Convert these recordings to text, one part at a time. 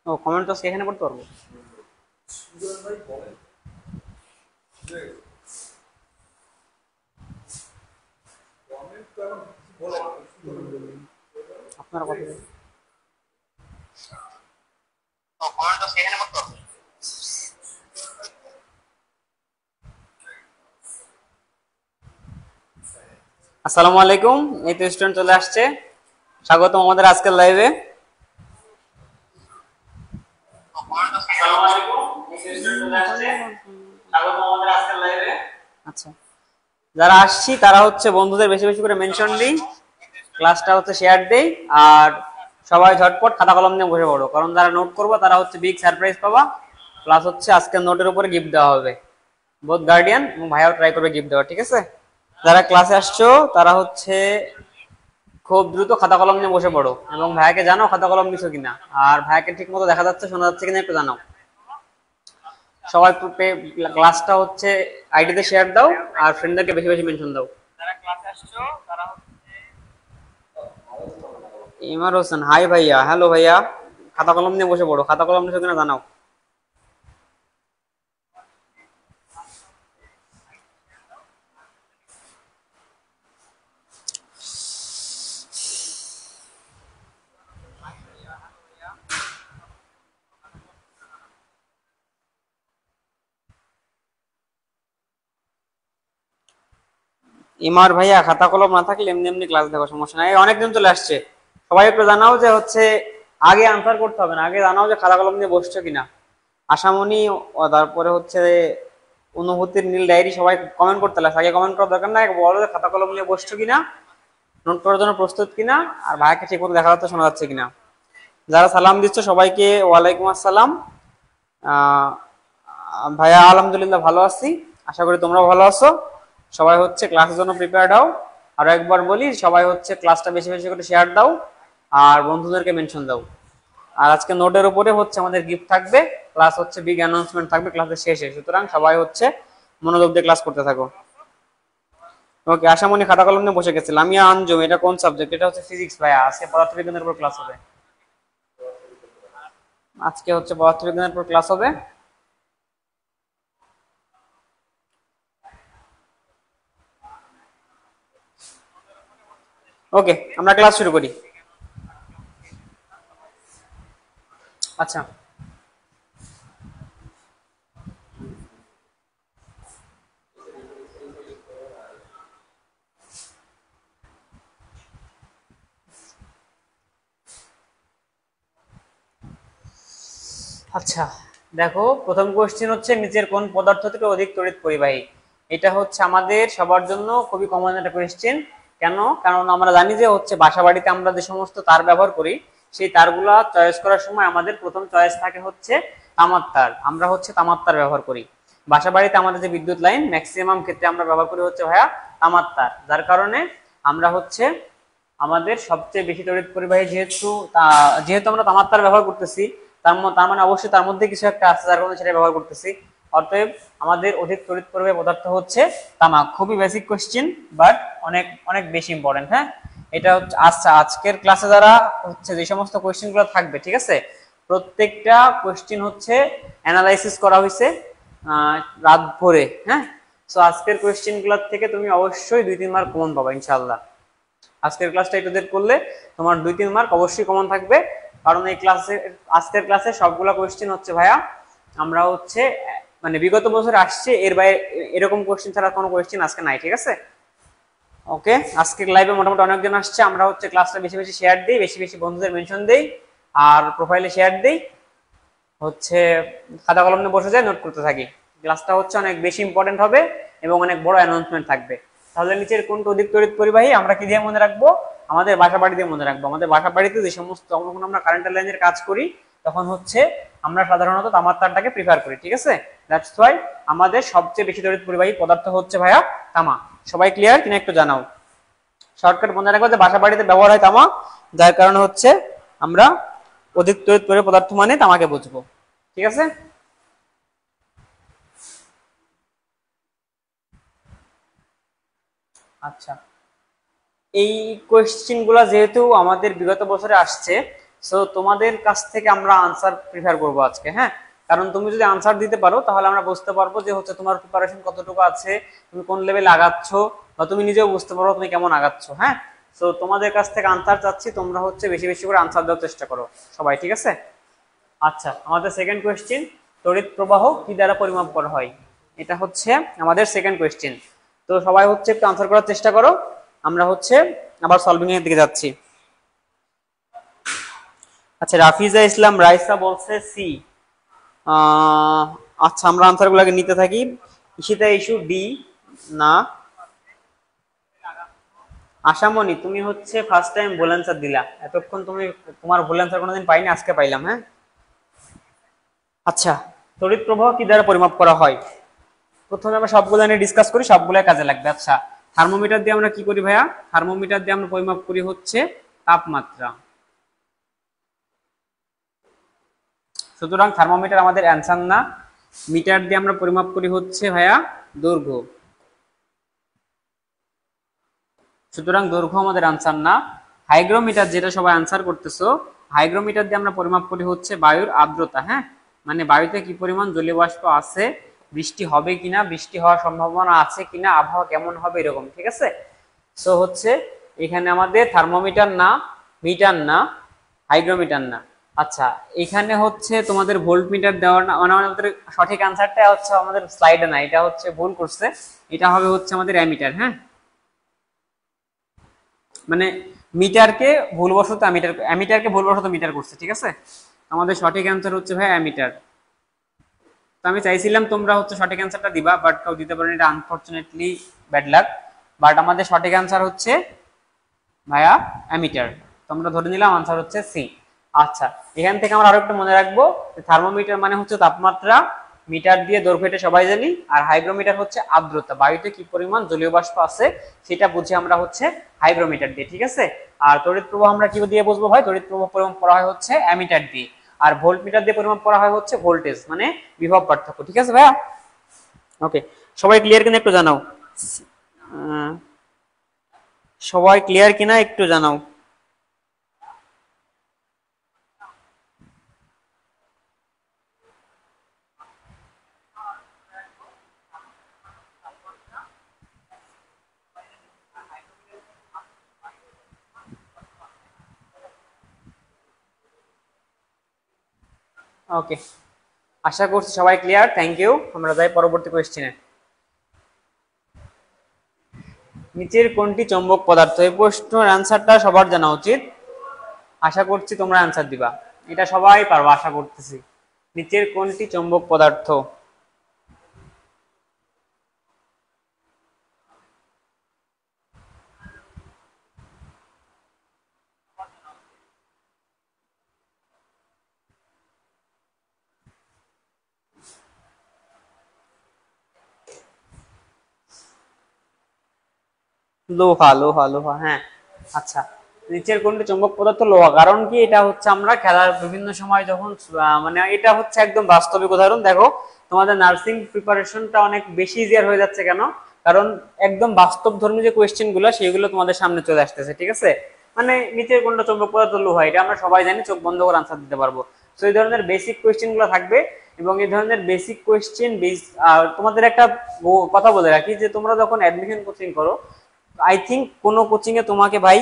ও comment তো এখানে করতে পারবো। আপনারা কথা বলুন। কমেন্ট তো এখানে করতে পারবো। আসসালামু আলাইকুম, এই তো স্টুডেন্ট চলে আসছে। স্বাগতম আমাদের আজকের লাইভে। আচ্ছা, যারা আসছি তারা হচ্ছে বন্ধুদের বেশি বেশি করে মেনশন দিই, ক্লাসটা হচ্ছে শেয়ার দেই, আর সবাই ঝটপট খাতা কলম নিয়ে বসে পড়ো, কারণ যারা নোট করবো তারা হচ্ছে বিগ সারপ্রাইজ পাবা। প্লাস হচ্ছে আজকের নোটের উপরে গিফট দেওয়া হবে, বোথ গার্ডিয়ান এবং ভাইয়াও ট্রাই করবে গিফট দেওয়া, ঠিক আছে? যারা ক্লাসে আসছো তারা হচ্ছে খুব দ্রুত খাতা কলম নিয়ে বসে পড়ো, এবং ভাইয়াকে জানাও খাতা কলম নিছো কিনা, আর ভাইয়াকে ঠিক মতো দেখা যাচ্ছে শোনা যাচ্ছে কিনা একটু জানাও। সবাই ক্লাসটা হচ্ছে আইডিতে শেয়ার দাও, আর ফ্রেন্ডদেরকে বেশি বেশি মেনশন দাও। যারা ক্লাসে আসছো তারা হচ্ছে ইমার হোসেন, হাই ভাইয়া, হ্যালো ভাইয়া, খাতা কলম নিয়ে বসে পড়ো, খাতা কলম নিছো কিনা জানাও। ইমার ভাইয়া, খাতা কলম না থাকলে এমনি এমনি ক্লাস দেখো, সমস্যা নাই, অনেকদিন চলে আসছে। সবাই একটু জানাও যে হচ্ছে আগে আনসার করতে হবে না, আগে জানাও যে খাতা কলম নিয়ে বসছো কিনা। আশামণি, তারপরে হচ্ছে অনুভূতির নীল ডায়েরি, সবাই কমেন্ট করতে লাগছে, আগে কমেন্ট করার দরকার নাই, বলো যে খাতা কলম নিয়ে বসছো কিনা, নোট করার জন্য প্রস্তুত কিনা, আর ভাইয়াকে ঠিক মতো দেখা যাচ্ছে শোনা যাচ্ছে কিনা। যারা সালাম দিচ্ছ সবাইকে ওয়ালাইকুম আসসালাম। ভাইয়া আলহামদুলিল্লাহ ভালো আছি, আশা করি তোমরাও ভালো আছো। সবাই হচ্ছে ক্লাসের জন্য প্রিপেয়ার্ড হও। আরো একবার বলি, সবাই হচ্ছে ক্লাসটা বেশি বেশি করে শেয়ার দাও, আর বন্ধুদেরকে মেনশন দাও। আর আজকে নোটের উপরে হচ্ছে আমাদের গিফট থাকবে, প্লাস হচ্ছে বিগ অ্যানাউন্সমেন্ট থাকবে ক্লাসের শেষে, সুতরাং সবাই হচ্ছে মনোযোগ দিয়ে ক্লাস করতে থাকো। ওকে, আশামণি খাতা কলম নিয়ে বসে গেছে। লামিয়া আঞ্জুম, এটা কোন সাবজেক্ট? এটা হচ্ছে ফিজিক্স ভাইয়া, আজকে পদার্থবিজ্ঞানের উপর ক্লাস হবে। আজকে হচ্ছে পদার্থবিজ্ঞানের উপর ক্লাস হবে। ওকে, আমরা ক্লাস শুরু করি। আচ্ছা, আচ্ছা দেখো, প্রথম কোশ্চেন হচ্ছে নিচের কোন পদার্থ থেকে অধিক তড়িৎ পরিবাহী? এটা হচ্ছে আমাদের সবার জন্য খুবই কমন একটা কোশ্চেন। কেন? কারণ আমরা জানি যে হচ্ছে বাসা বাড়িতে আমরা যে সমস্ত তার ব্যবহার করি, সেই তারগুলা চয়েস করার সময় আমাদের প্রথম চয়েস থাকে হচ্ছে তামার তার। আমরা হচ্ছে তামার তার ব্যবহার করি বাসা বাড়িতে। আমাদের যে বিদ্যুৎ লাইন ম্যাক্সিমাম ক্ষেত্রে আমরা ব্যবহার করি হচ্ছে ভাইয়া তামার তার, যার কারণে আমরা হচ্ছে আমাদের সবচেয়ে বেশি তড়িৎ পরিবাহী যেহেতু আমরা তামার তার ব্যবহার করতেছি, তার মানে অবশ্যই তার মধ্যে কিছু একটা আছে যার কারণে সেটা ব্যবহার করতেছি। অতএব আমাদের অধিক তড়িৎ পরিবাহী পদার্থ হচ্ছে তামা। খুবই বেসিক কোশ্চেন, বাট অনেক অনেক বেশি ইম্পর্টেন্ট। হ্যাঁ, এটা হচ্ছে আচ্ছা, আজকের ক্লাসে যারা হচ্ছে যে সমস্ত কোশ্চেন গুলো থাকবে, ঠিক আছে, প্রত্যেকটা কোশ্চেন হচ্ছে অ্যানালাইসিস করা হয়েছে রাত ভরে। হ্যাঁ, সো আজকের কোশ্চেন গুলোর থেকে তুমি অবশ্যই 2-3 মার্ক কমন পাবা ইনশাআল্লাহ। আজকের ক্লাসটা একটু করলে তোমার 2-3 মার্ক অবশ্যই কমন থাকবে, কারণ এই ক্লাসে আজকের ক্লাসে সবগুলো কোশ্চেন হচ্ছে ভাইয়া আমরা হচ্ছে মানে বিগত বছর আসছে এর বাইরে এরকম কোশ্চেন ছাড়া কোনো কোশ্চেন আজকে নাই, ঠিক আছে? ওকে, আজকের লাইভে মোটামুটি অনেকজন আসছে। আমরা হচ্ছে ক্লাসটা বেশি বেশি শেয়ার দিই, বেশি বেশি বন্ধুদের মেনশন দেই, আর প্রোফাইলে শেয়ার দিই, হচ্ছে খাতা কলম নিয়ে বসে যায়, নোট করতে থাকি। ক্লাসটা হচ্ছে অনেক বেশি ইম্পর্টেন্ট হবে এবং অনেক বড় অ্যানাউন্সমেন্ট থাকবে। তাহলে নিচের কোনটা অধিক তড়িৎ পরিবাহী আমরা কি দিয়ে মনে রাখবো? আমাদের বাসা বাড়ি দিয়ে মনে রাখবো। আমাদের বাসা বাড়িতে যে সমস্ত যখন আমরা কারেন্টের লাইনের কাজ করি, তখন হচ্ছে আমরা সাধারণত তামার তারটাকে প্রিফার করি, ঠিক আছে? দ্যাটস ওয়াই আমাদের সবচেয়ে বেশি তড়িৎ পরিবাহী পদার্থ হচ্ছে ভাইয়া তামা। সবাই ক্লিয়ার কিনা একটু জানাও। শর্টকাট মনে রাখবো যে বাসা বাড়িতে ব্যবহার হয় তামা, যার কারণে হচ্ছে আমরা অধিক তড়িৎ পরিবাহী পদার্থ মানে তামাকে বুঝবো, ঠিক আছে? আচ্ছা, এই কোয়েশ্চেন গুলা যেহেতু আমাদের বিগত বছরে আসছে, সো তোমাদের কাছ থেকে আমরা আনসার প্রিফার করব আজকে, হ্যাঁ। কারণ তুমি যদি আনসার দিতে পারো তাহলে আমরা বুঝতে পারবো যে হচ্ছে তোমার প্রিপারেশন কতটুকু আছে, তুমি কোন লেভেলে আগাচ্ছ, বা তুমি নিজেও বুঝতে পারো তুমি কেমন আগাচ্ছ, হ্যাঁ। সো তোমাদের কাছ থেকে আনসার চাচ্ছি, তোমরা হচ্ছে বেশি বেশি করে আনসার দেওয়ার চেষ্টা করো সবাই, ঠিক আছে। আচ্ছা, আমাদের সেকেন্ড কোয়েশ্চেন, তড়িৎ প্রবাহ কি দ্বারা পরিমাপ করা হয়, এটা হচ্ছে আমাদের সেকেন্ড কোয়েশ্চেন। তো সবাই হচ্ছে একটু আনসার করার চেষ্টা করো, আমরা হচ্ছে আবার সলভিং এর দিকে যাচ্ছি। আচ্ছা, রাফিজা ইসলাম রাইসা বলছে সি। আচ্ছা, আমরা আনসার গুলাকে নিতে থাকি। Ishita issue D. না, আশামণি তুমি হচ্ছে ফার্স্ট টাইম ভুল অ্যান্সার দিলা, এতক্ষণ তুমি তোমার ভুল অ্যান্সার কোনোদিন পাইনি, আজকে পাইলাম, হ্যাঁ। আচ্ছা, তড়িৎ প্রবাহ কি দ্বারা পরিমাপ করা হয়, প্রথমে আমরা সবগুলো নিয়ে ডিসকাস করি, সবগুলো কাজে লাগবে। আচ্ছা, থার্মোমিটার দিয়ে আমরা কি করি ভাইয়া, থার্মোমিটার দিয়ে আমরা পরিমাপ করি হচ্ছে তাপমাত্রা, সুতরাং থার্মোমিটার আমাদের অ্যান্সার না। মিটার দিয়ে আমরা পরিমাপ করি হচ্ছে ভাইয়া দৈর্ঘ্য, সুতরাং দৈর্ঘ্য আমাদের আনসার না। হাইগ্রোমিটার যেটা সবাই আনসার করতেছো, হাইগ্রোমিটার দিয়ে আমরা পরিমাপ করি হচ্ছে বায়ুর আর্দ্রতা, হ্যাঁ, মানে বায়ুতে কি পরিমাণ জলীয় বাষ্প আছে, বৃষ্টি হবে কিনা, বৃষ্টি হওয়ার সম্ভাবনা আছে কিনা, আবহাওয়া কেমন হবে, এরকম, ঠিক আছে। সো হচ্ছে এখানে আমাদের থার্মোমিটার না, মিটার না, হাইগ্রোমিটার না। আচ্ছা, এখানে হচ্ছে তোমাদের ভোল্ট মিটার দেওয়ার না, মানে আমাদের সঠিক আনসারটা হচ্ছে আমাদের স্লাইডে না, এটা হচ্ছে ভুল করছে, এটা হবে হচ্ছে আমাদের অ্যামিটার, হ্যাঁ। মানে মিটারকে ভুলবশত অ্যামিটারকে ভুলবশত মিটার করছে, ঠিক আছে। আমাদের সঠিক অ্যান্সার হচ্ছে ভাই অ্যামিটার। তো আমি চাইছিলাম তোমরা হচ্ছে সঠিক অ্যান্সারটা দিবা, বাট কেউ দিতে পারেনি, এটা আনফরচুনেটলি ব্যাড লাক। বাট আমাদের সঠিক অ্যান্সার হচ্ছে ভাইয়া অ্যামিটার, তোমরা ধরে নিলাম আনসার হচ্ছে সি। আচ্ছা, এখান থেকে আমরা আরো একটু মনে রাখবো, থার্মোমিটার মানে হচ্ছে তাপমাত্রা, মিটার দিয়ে দৈর্ঘ্য এটা সবাই জানি, আর হাইগ্রোমিটার হচ্ছে আর্দ্রতা, বায়ুতে কি পরিমাণ জলীয় বাষ্প আছে সেটা বুঝি আমরা হচ্ছে হাইগ্রোমিটার দিয়ে, ঠিক আছে। আর তড়িৎ প্রবাহ আমরা কি দিয়ে বুঝবো ভাই, তড়িৎ প্রবাহ পরিমাপ করা হয় হচ্ছে অ্যামিটার দিয়ে, আর ভোল্ট মিটার দিয়ে পরিমাপ করা হয় হচ্ছে ভোল্টেজ, মানে বিভব পার্থক্য, ঠিক আছে ভাইয়া। ওকে, সবাই ক্লিয়ার কিনা একটু জানাও, সবাই ক্লিয়ার কিনা একটু জানাও। ওকে, আশা করছি সবাই ক্লিয়ার, থ্যাংক ইউ। আমরা যাই পরবর্তী কোয়েশ্চেনে। নিচের কোনটি চৌম্বক পদার্থ, এই প্রশ্নের অ্যান্সারটা সবার জানা উচিত, আশা করছি তোমরা অ্যান্সার দিবা, এটা সবাই পারবা আশা করতেছি। নিচের কোনটি চৌম্বক পদার্থ, লোহা, লোহা, লোহা, হ্যাঁ। আচ্ছা, নিচের কোনটি চৌম্বক পদার্থ, লোহা, কারণ কি এটা হচ্ছে আমরা খেলার বিভিন্ন সময় যখন মানে এটা হচ্ছে একদম বাস্তবিক উদাহরণ। দেখো, তোমাদের নার্সিং প্রিপারেশনটা অনেক বেশি ইজিয়ার হয়ে যাচ্ছে, কেন, কারণ একদম বাস্তব ধর্মী যে কোয়েশ্চেন গুলো সেগুলো তোমাদের সামনে চলে আসতেছে, ঠিক আছে। মানে নিচের কোনটা চৌম্বক পদার্থ, লোহা, এটা আমরা সবাই জানি, চোখ বন্ধ করে আনসার দিতে পারবো। তো এই ধরনের বেসিক কোয়েশ্চেন গুলো থাকবে, এবং এই ধরনের বেসিক কোয়েশ্চেন তোমাদের একটা কথা বলে রাখি, যে তোমরা যখন অ্যাডমিশন কোচিং করো, আই থিঙ্ক কোনো কোচিং এ তোমাকে ভাই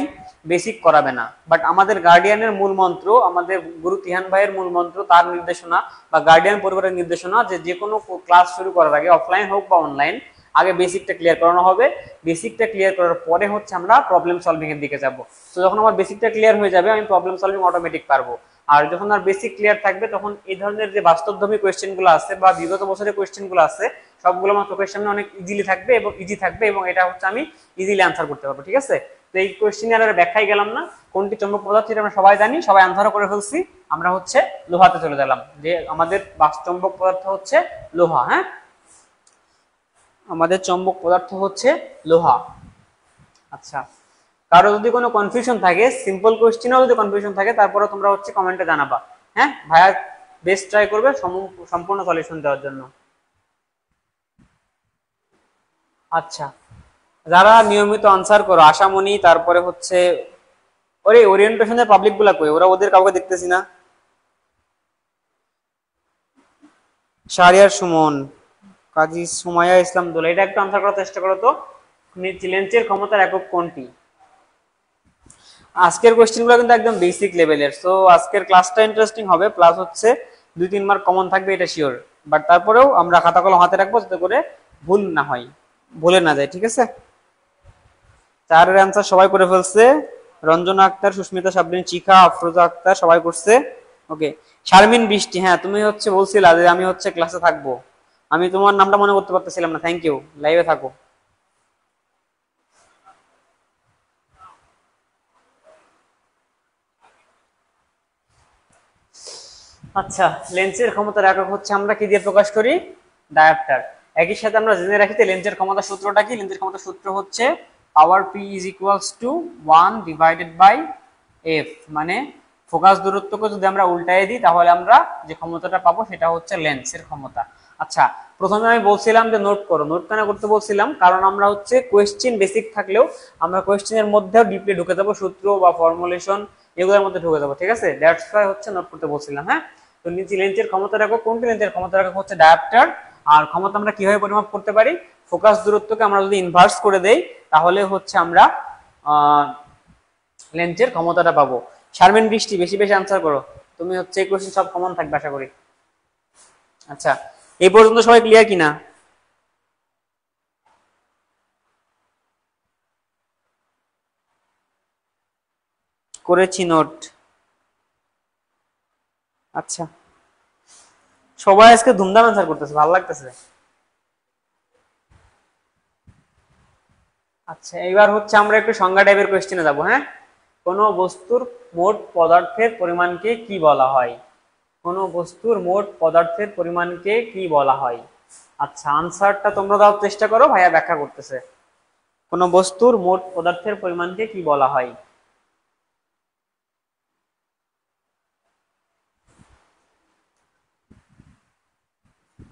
বেসিক করাবে না, বাট আমাদের গার্ডিয়ানের মূল মন্ত্র, আমাদের গুরু তিহান ভাইয়ের মূল মন্ত্র, তার নির্দেশনা বা গার্ডিয়ান পরিবারের নির্দেশনা, যে কোনো ক্লাস শুরু করার আগে, অফলাইন হোক বা অনলাইন, আগে বেসিকটা ক্লিয়ার করানো হবে। বেসিকটা ক্লিয়ার করার পরে হচ্ছে আমরা প্রবলেম সলভিং এর দিকে যাব। তো যখন আমার বেসিকটা ক্লিয়ার হয়ে যাবে, আমি প্রবলেম সলভিং অটোমেটিক পারবো। আর যখন আর বেসিক ক্লিয়ার থাকবে, তখন এই ধরনের যে বাস্তবধর্মী কোয়েশ্চেন গুলো আছে বা বিগত বছরের কোয়েশ্চেন গুলো আছে, সবগুলো আমার চোখের সামনে অনেক ইজিলি থাকবে এবং ইজি থাকবে, এবং এটা হচ্ছে আমি ইজিলি আনসার করতে পারবো, ঠিক আছে। তো এই কোয়েশ্চেন আর ব্যাখ্যায় গেলাম না, কোনটি চৌম্বক পদার্থ এটা আমরা সবাই জানি, সবাই আনসারও করে ফেলছি। আমরা হচ্ছে লোহাতে চলে গেলাম, যে আমাদের চৌম্বক পদার্থ হচ্ছে লোহা, হ্যাঁ, আমাদের চৌম্বক পদার্থ হচ্ছে লোহা। আচ্ছা, কারো যদি কোনো কনফিউশন থাকে, সিম্পল কোয়েশ্চেনেও যদি কনফিউশন থাকে, তারপরে তোমরা হচ্ছে কমেন্টে জানাবা, হ্যাঁ। ভাইয়া বেস্ট ট্রাই করবে সম্পূর্ণ সলিউশন দেওয়ার জন্য। আচ্ছা, যারা নিয়মিত আনসার করো, আশামণি, তারপরে হচ্ছে ওরে ওরিয়েন্টেশনের পাবলিক গুলা কই, ওরা ওদের কাউকে দেখতেছি না। শাহরিয়ার সুমন, কাজী সুমাইয়া ইসলাম দোলা, এটা একটু আনসার করার চেষ্টা করো তো। লেন্সের ক্ষমতার একক কোনটি? আজকের কোশ্চেন গুলো কিন্তু একদম বেসিক লেভেলের, সো আজকের ক্লাসটা ইন্টারেস্টিং হবে, প্লাস হচ্ছে 2-3 মার্ক কমন থাকবে, এটা শিওর। বাট তারপরেও আমরা খাতা কলম হাতে রাখবো যাতে করে ভুল না হয়, ভুলে না যায়, ঠিক আছে? 4-এর অ্যান্সার সবাই করে ফেলছে। রঞ্জনা আক্তার, সুস্মিতা সাবরিন, চিখা, আফরোজা আক্তার সবাই করছে। ওকে, শারমিন বৃষ্টি, হ্যাঁ তুমি হচ্ছে বলছিলা যে আমি হচ্ছে ক্লাসে থাকবো, আমি তোমার নামটা মনে করতে পারতেছিলাম না, থ্যাংক ইউ, লাইভে থাকো। আচ্ছা, লেন্সের ক্ষমতার একক হচ্ছে আমরা কি দিয়ে প্রকাশ করি? ডায়াপ্টার। একই সাথে আমরা জেনে রাখি যে লেন্সের ক্ষমতা সূত্রটা কি? লেন্সের ক্ষমতা সূত্র হচ্ছে power P is equals to 1 divided by F, মানে ফোকাস দূরত্বকে যদি আমরা উল্টায় দিই তাহলে আমরা যে ক্ষমতাটা পাবো সেটা হচ্ছে লেন্সের ক্ষমতা। আচ্ছা, প্রথমে আমি বলছিলাম যে নোট করো, নোট কেন করতে বলছিলাম? কারণ আমরা হচ্ছে কোয়েশ্চেন বেসিক থাকলেও আমরা কোয়েশ্চেনের মধ্যেও ডিপলি ঢুকে যাবো, সূত্র বা ফর্মুলেশন এগুলোর মধ্যে ঢুকে যাবো, ঠিক আছে? দ্যাটস ওয়াই হচ্ছে নোট করতে বলছিলাম। হ্যাঁ, তো লেন্সের ক্ষমতা একক কোনটি? লেন্সের ক্ষমতা একক হচ্ছে ডায়াপ্টার। আর ক্ষমতা আমরা কিভাবে পরিমাপ করতে পারি? ফোকাস দূরত্বকে আমরা যদি ইনভার্স করে দেই তাহলে হচ্ছে আমরা লেন্সের ক্ষমতাটা পাবো। শারমিন বৃষ্টি, বেশি বেশি আনসার করো, তুমি হচ্ছে এই কোশ্চেন সব কমন থাকবে আশা করি। আচ্ছা, এই পর্যন্ত সবাই ক্লিয়ার কিনা? করেছি নোট। আচ্ছা, সবাই আজকে ধুমধাম আনসার করতেছে, ভালো লাগতেছে। আচ্ছা, এবার হচ্ছে আমরা একটু সংজ্ঞা টাইপের কোশ্চেনে যাবো। হ্যাঁ, কোন বস্তুর মোট পদার্থের পরিমাণকে কি বলা হয়? কোন বস্তুর মোট পদার্থের পরিমাণকে কি বলা হয়? আচ্ছা, আনসারটা তোমরা দেওয়ার চেষ্টা করো, ভাইয়া ব্যাখ্যা করতেছে। কোন বস্তুর মোট পদার্থের পরিমাণকে কি বলা হয়?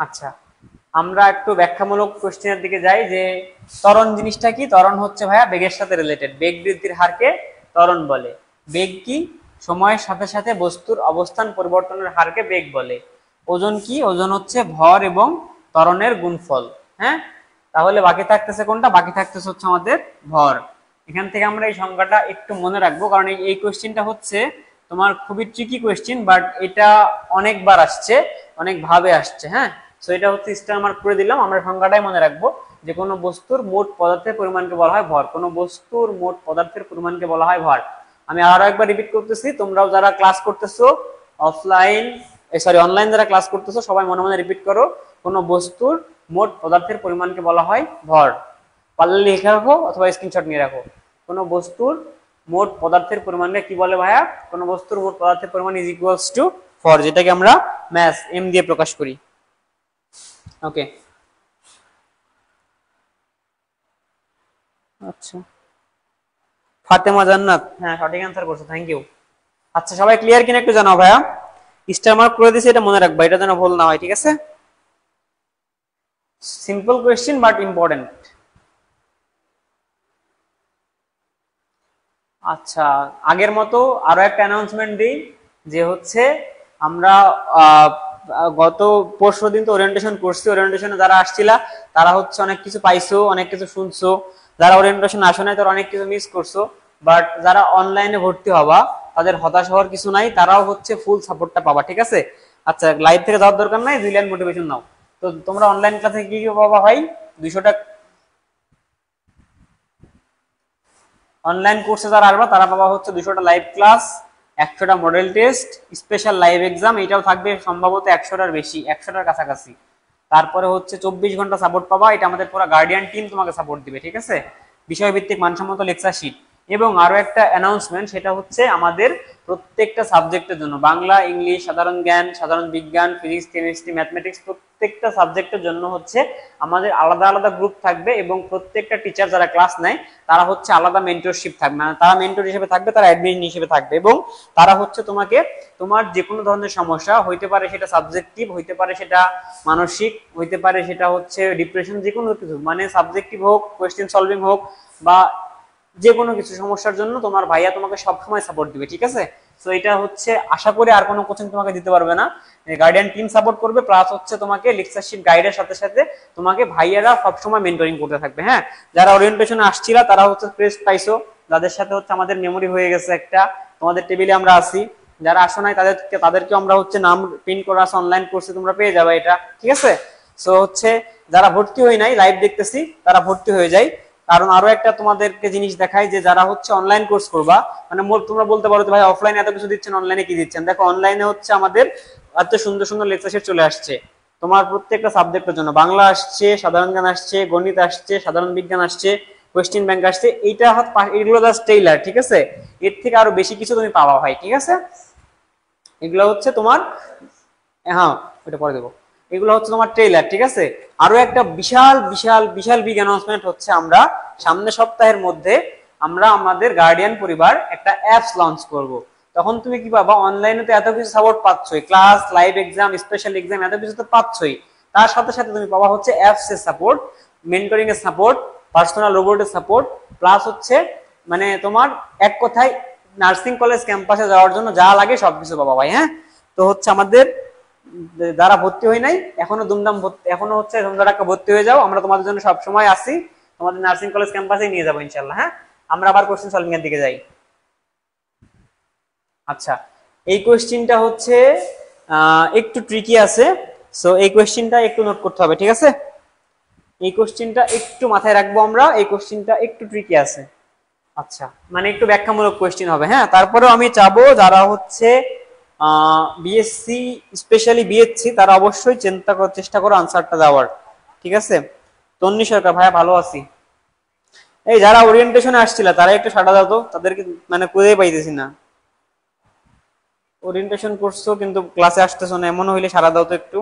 আচ্ছা, আমরা একটু ব্যাখ্যামূলক কোশ্চেনের দিকে যাই যে ত্বরণ জিনিসটা কি? ত্বরণ হচ্ছে ভাইয়া বেগের সাথে রিলেটেড, বেগ বৃদ্ধির হারকে ত্বরণ বলে। বেগ কি? সময়ের সাথে সাথে বস্তুর অবস্থান পরিবর্তনের হারকে বেগ বলে। ওজন কি? ওজন হচ্ছে ভর এবং ত্বরণের গুণফল। হ্যাঁ, তাহলে বাকি থাকতেছে কোনটা? বাকি থাকতেছে হচ্ছে আমাদের ভর। এখান থেকে আমরা এই সংখ্যাটা একটু মনে রাখবো, কারণ এই কোশ্চেনটা হচ্ছে তোমার খুবই ট্রিকি কোশ্চেন, বাট এটা অনেকবার আসছে, অনেক ভাবে আসছে। হ্যাঁ, সো এটা হচ্ছে স্টার মার্ক করে দিলাম, আমরা সংখ্যাটাই মনে রাখবো যে কোনো বস্তুর মোট পদার্থের পরিমাণকে বলা হয় ভর। কোনো বস্তুর মোট পদার্থের পরিমাণকে বলা হয় ভর। আমি আরো একবার রিপিট করতেছি, তোমরাও যারা ক্লাস করতেছো অফলাইন, সরি অনলাইন যারা ক্লাস করতেছো সবাই মনে মনে রিপিট করো, কোনো বস্তুর মোট পদার্থের পরিমাণকে বলা হয় ভর। পারলে লিখে রাখো অথবা স্ক্রিনশট নিয়ে রাখো। কোনো বস্তুর মোট পদার্থের পরিমাণকে কি বলে ভাইয়া? কোনো বস্তুর মোট পদার্থের পরিমাণ ইজ ইকুয়ালস টু ভর, যেটাকে আমরা ম্যাস এম দিয়ে প্রকাশ করি। ওকে, আচ্ছা, ফাতেমা জান্নাত, হ্যাঁ সঠিক অ্যান্সার করছো, থ্যাংক ইউ। আচ্ছা, সবাই ক্লিয়ার কিনা একটু জানাও ভাইয়া। স্টার মার্ক করে দিয়েছি, এটা মনে রাখবা, এটা যেন ভুল না হয়, ঠিক আছে? Simple question but important. আচ্ছা, আগের মতো আরো একটা অ্যানাউন্সমেন্ট দিই যে হচ্ছে আমরা গত পরশু দিন তো ওরিয়েন্টেশন করছি, ওরিয়েন্টেশনে যারা আসছিলা তারা হচ্ছে অনেক কিছু পাইছো, অনেক কিছু শুনছো। যারা ওরিয়েন্টেশন আসো নাই তারা অনেক কিছু মিস করছো, বাট যারা অনলাইনে ভর্তি হবা তাদের হতাশ হওয়ার কিছু নাই, তারাও হচ্ছে ফুল সাপোর্টটা পাবা, ঠিক আছে? আচ্ছা, লাইভ থেকে যাওয়ার দরকার নাই, 2 লাইন মোটিভেশন নাও। তো তোমরা অনলাইন ক্লাসে কি কি পাবা ভাই? 200 টাকা অনলাইন কোর্সে যারা আসবা তারা পাবা হচ্ছে 200টা লাইভ ক্লাস, 100টা model test, special live exam, এটাও থাকবে সম্ভবত 100টার বেশি, 100টার কাছাকাছি। তারপরে হচ্ছে 24 ঘন্টা সাপোর্ট পাবা, এটা আমাদের পুরো গার্ডিয়ান টিম তোমাকে সাপোর্ট দিবে, ঠিক আছে? বিষয়ভিত্তিক মানসম্মত লেকচার শিট, এবং আরো একটা অ্যানাউন্সমেন্ট, সেটা হচ্ছে আমাদের প্রত্যেকটা সাবজেক্টের জন্য, বাংলা, ইংলিশ, সাধারণ জ্ঞান, সাধারণ বিজ্ঞান, ফিজিক্স, কেমিস্ট্রি, ম্যাথমেটিক্স, প্রত্যেকটা সাবজেক্টের জন্য হচ্ছে আমাদের আলাদা আলাদা গ্রুপ থাকবে এবং প্রত্যেকটা টিচার যারা ক্লাস নেয় তারা হচ্ছে আলাদা মেন্টরশিপ থাকবে, মানে তারা মেন্টর হিসেবে থাকবে, তারা অ্যাডমিন হিসেবে থাকবে এবং তারা হচ্ছে তোমাকে তোমার যে কোনো ধরনের সমস্যা হইতে পারে, সেটা সাবজেক্টিভ হইতে পারে, সেটা মানসিক হইতে পারে, সেটা হচ্ছে ডিপ্রেশন, যে কোনো কিছু, মানে সাবজেক্টিভ হোক, কোয়েশ্চেন সলভিং হোক বা যে কোনো কিছু সমস্যার জন্য তোমার ভাইয়া তোমাকে সবসময় সাপোর্ট দিবে, ঠিক আছে। সো এটা হচ্ছে আশা করি আর কোনো কোচিং তোমাকে দিতে পারবে না, গার্ডিয়ান টিম সাপোর্ট করবে, প্লাস হচ্ছে তোমাকে লেকচারশিপ গাইডের সাথে সাথে তোমাকে ভাইয়ারা সবসময় মেন্টরিং করতে থাকবে। হ্যাঁ, যারা ওরিয়েন্টেশনে আসছিলা তারা হচ্ছে ক্রেস্ট পাইছো, যাদের সাথে হচ্ছে আমাদের মেমোরি হয়ে গেছে একটা, তোমাদের টেবিলে আমরা আছি, যারা আসো নাই তাদেরকে আমরা হচ্ছে নাম প্রিন্ট করা আছে, অনলাইন কোর্সে তোমরা পেয়ে যাবে এটা, ঠিক আছে। সো হচ্ছে যারা ভর্তি হই নাই, লাইভ দেখতেছি, তারা ভর্তি হয়ে যায়। কারণ আরো একটা তোমাদেরকে জিনিস দেখাই, যে যারা হচ্ছে অনলাইন কোর্স করবা, মানে তোমরা বলতে পারো ভাই অফলাইনে এত কিছু দিচ্ছেন, অনলাইনে কি দিচ্ছেন, দেখো অনলাইনে হচ্ছে আমাদের এত সুন্দর সুন্দর লেকচার চলে আসছে তোমার প্রত্যেকটা সাবজেক্টের জন্য, বাংলা আসছে, সাধারণ জ্ঞান আসছে, গণিত আসছে, সাধারণ বিজ্ঞান আসছে, কোয়েশ্চেন ব্যাংক আসছে, এইটা এগুলো জাস্ট টেইলার, ঠিক আছে। এর থেকে আরো বেশি কিছু তুমি পাবা ভাই, ঠিক আছে। এগুলো হচ্ছে তোমার, হ্যাঁ ওটা পরে দেবো, এগুলো হচ্ছে তোমার ট্রেইলার, ঠিক আছে। আরো একটা বিশাল বিশাল বিশাল বিগ অ্যানাউন্সমেন্ট হচ্ছে, আমরা সামনের সপ্তাহের মধ্যে আমরা আমাদের গার্ডিয়ান পরিবার একটা অ্যাপস লঞ্চ করব। তখন তুমি কি পাবা, অনলাইনে তো এত কিছু সাপোর্ট পাচ্ছই, class, live exam, special exam, এত কিছু তো পাচ্ছই, তার সাথে সাথে তুমি পাবা হচ্ছে অ্যাপস এর সাপোর্ট, মেন্টরিং এর সাপোর্ট, পার্সোনাল রোবটের সাপোর্ট, প্লাস হচ্ছে মানে তোমার এক কথায় নার্সিং কলেজ ক্যাম্পাসে যাওয়ার জন্য যা লাগে সবকিছু পাবা ভাই। হ্যাঁ, তো হচ্ছে আমাদের যারা ভর্তি হয় নাই এখনো দুমদাম ভর্তি, এখনো হচ্ছে ধুমধাড়াক্কা ভর্তি হয়ে যাও, আমরা তোমাদের জন্য সব সময় আসি, তোমাদের নার্সিং কলেজ ক্যাম্পাসে নিয়ে যাবো ইনশাআল্লাহ। হ্যাঁ, আমরা আবার কোশ্চেন সলভিং এর দিকে যাই। আচ্ছা, এই কোশ্চেনটা হচ্ছে একটু ট্রিকি আছে, সো এই কোশ্চেনটা একটু নোট করতে হবে, ঠিক আছে। এই কোশ্চেনটা একটু মাথায় রাখবো আমরা, এই কোশ্চেনটা একটু ট্রিকি আছে। আচ্ছা, মানে একটু ব্যাখ্যামূলক কোশ্চেন হবে। হ্যাঁ, তারপরেও আমি চাবো যারা হচ্ছে বিএসসি, স্পেশালি বিএসসি, তারা অবশ্যই চেষ্টা করো আনসারটা দেওয়ার, ঠিক আছে। তন্নি সরকার ভাইয়া, ভালো আছি। এই যারা ওরিয়েন্টেশনে আসছিল তারা একটু সাড়া দাও তো, তাদেরকে মানে খুঁজেই পাইতেছি না। ওরিয়েন্টেশন করছো কিন্তু ক্লাসে আসতেছো না, এমন হইলে সাড়া দাও তো একটু।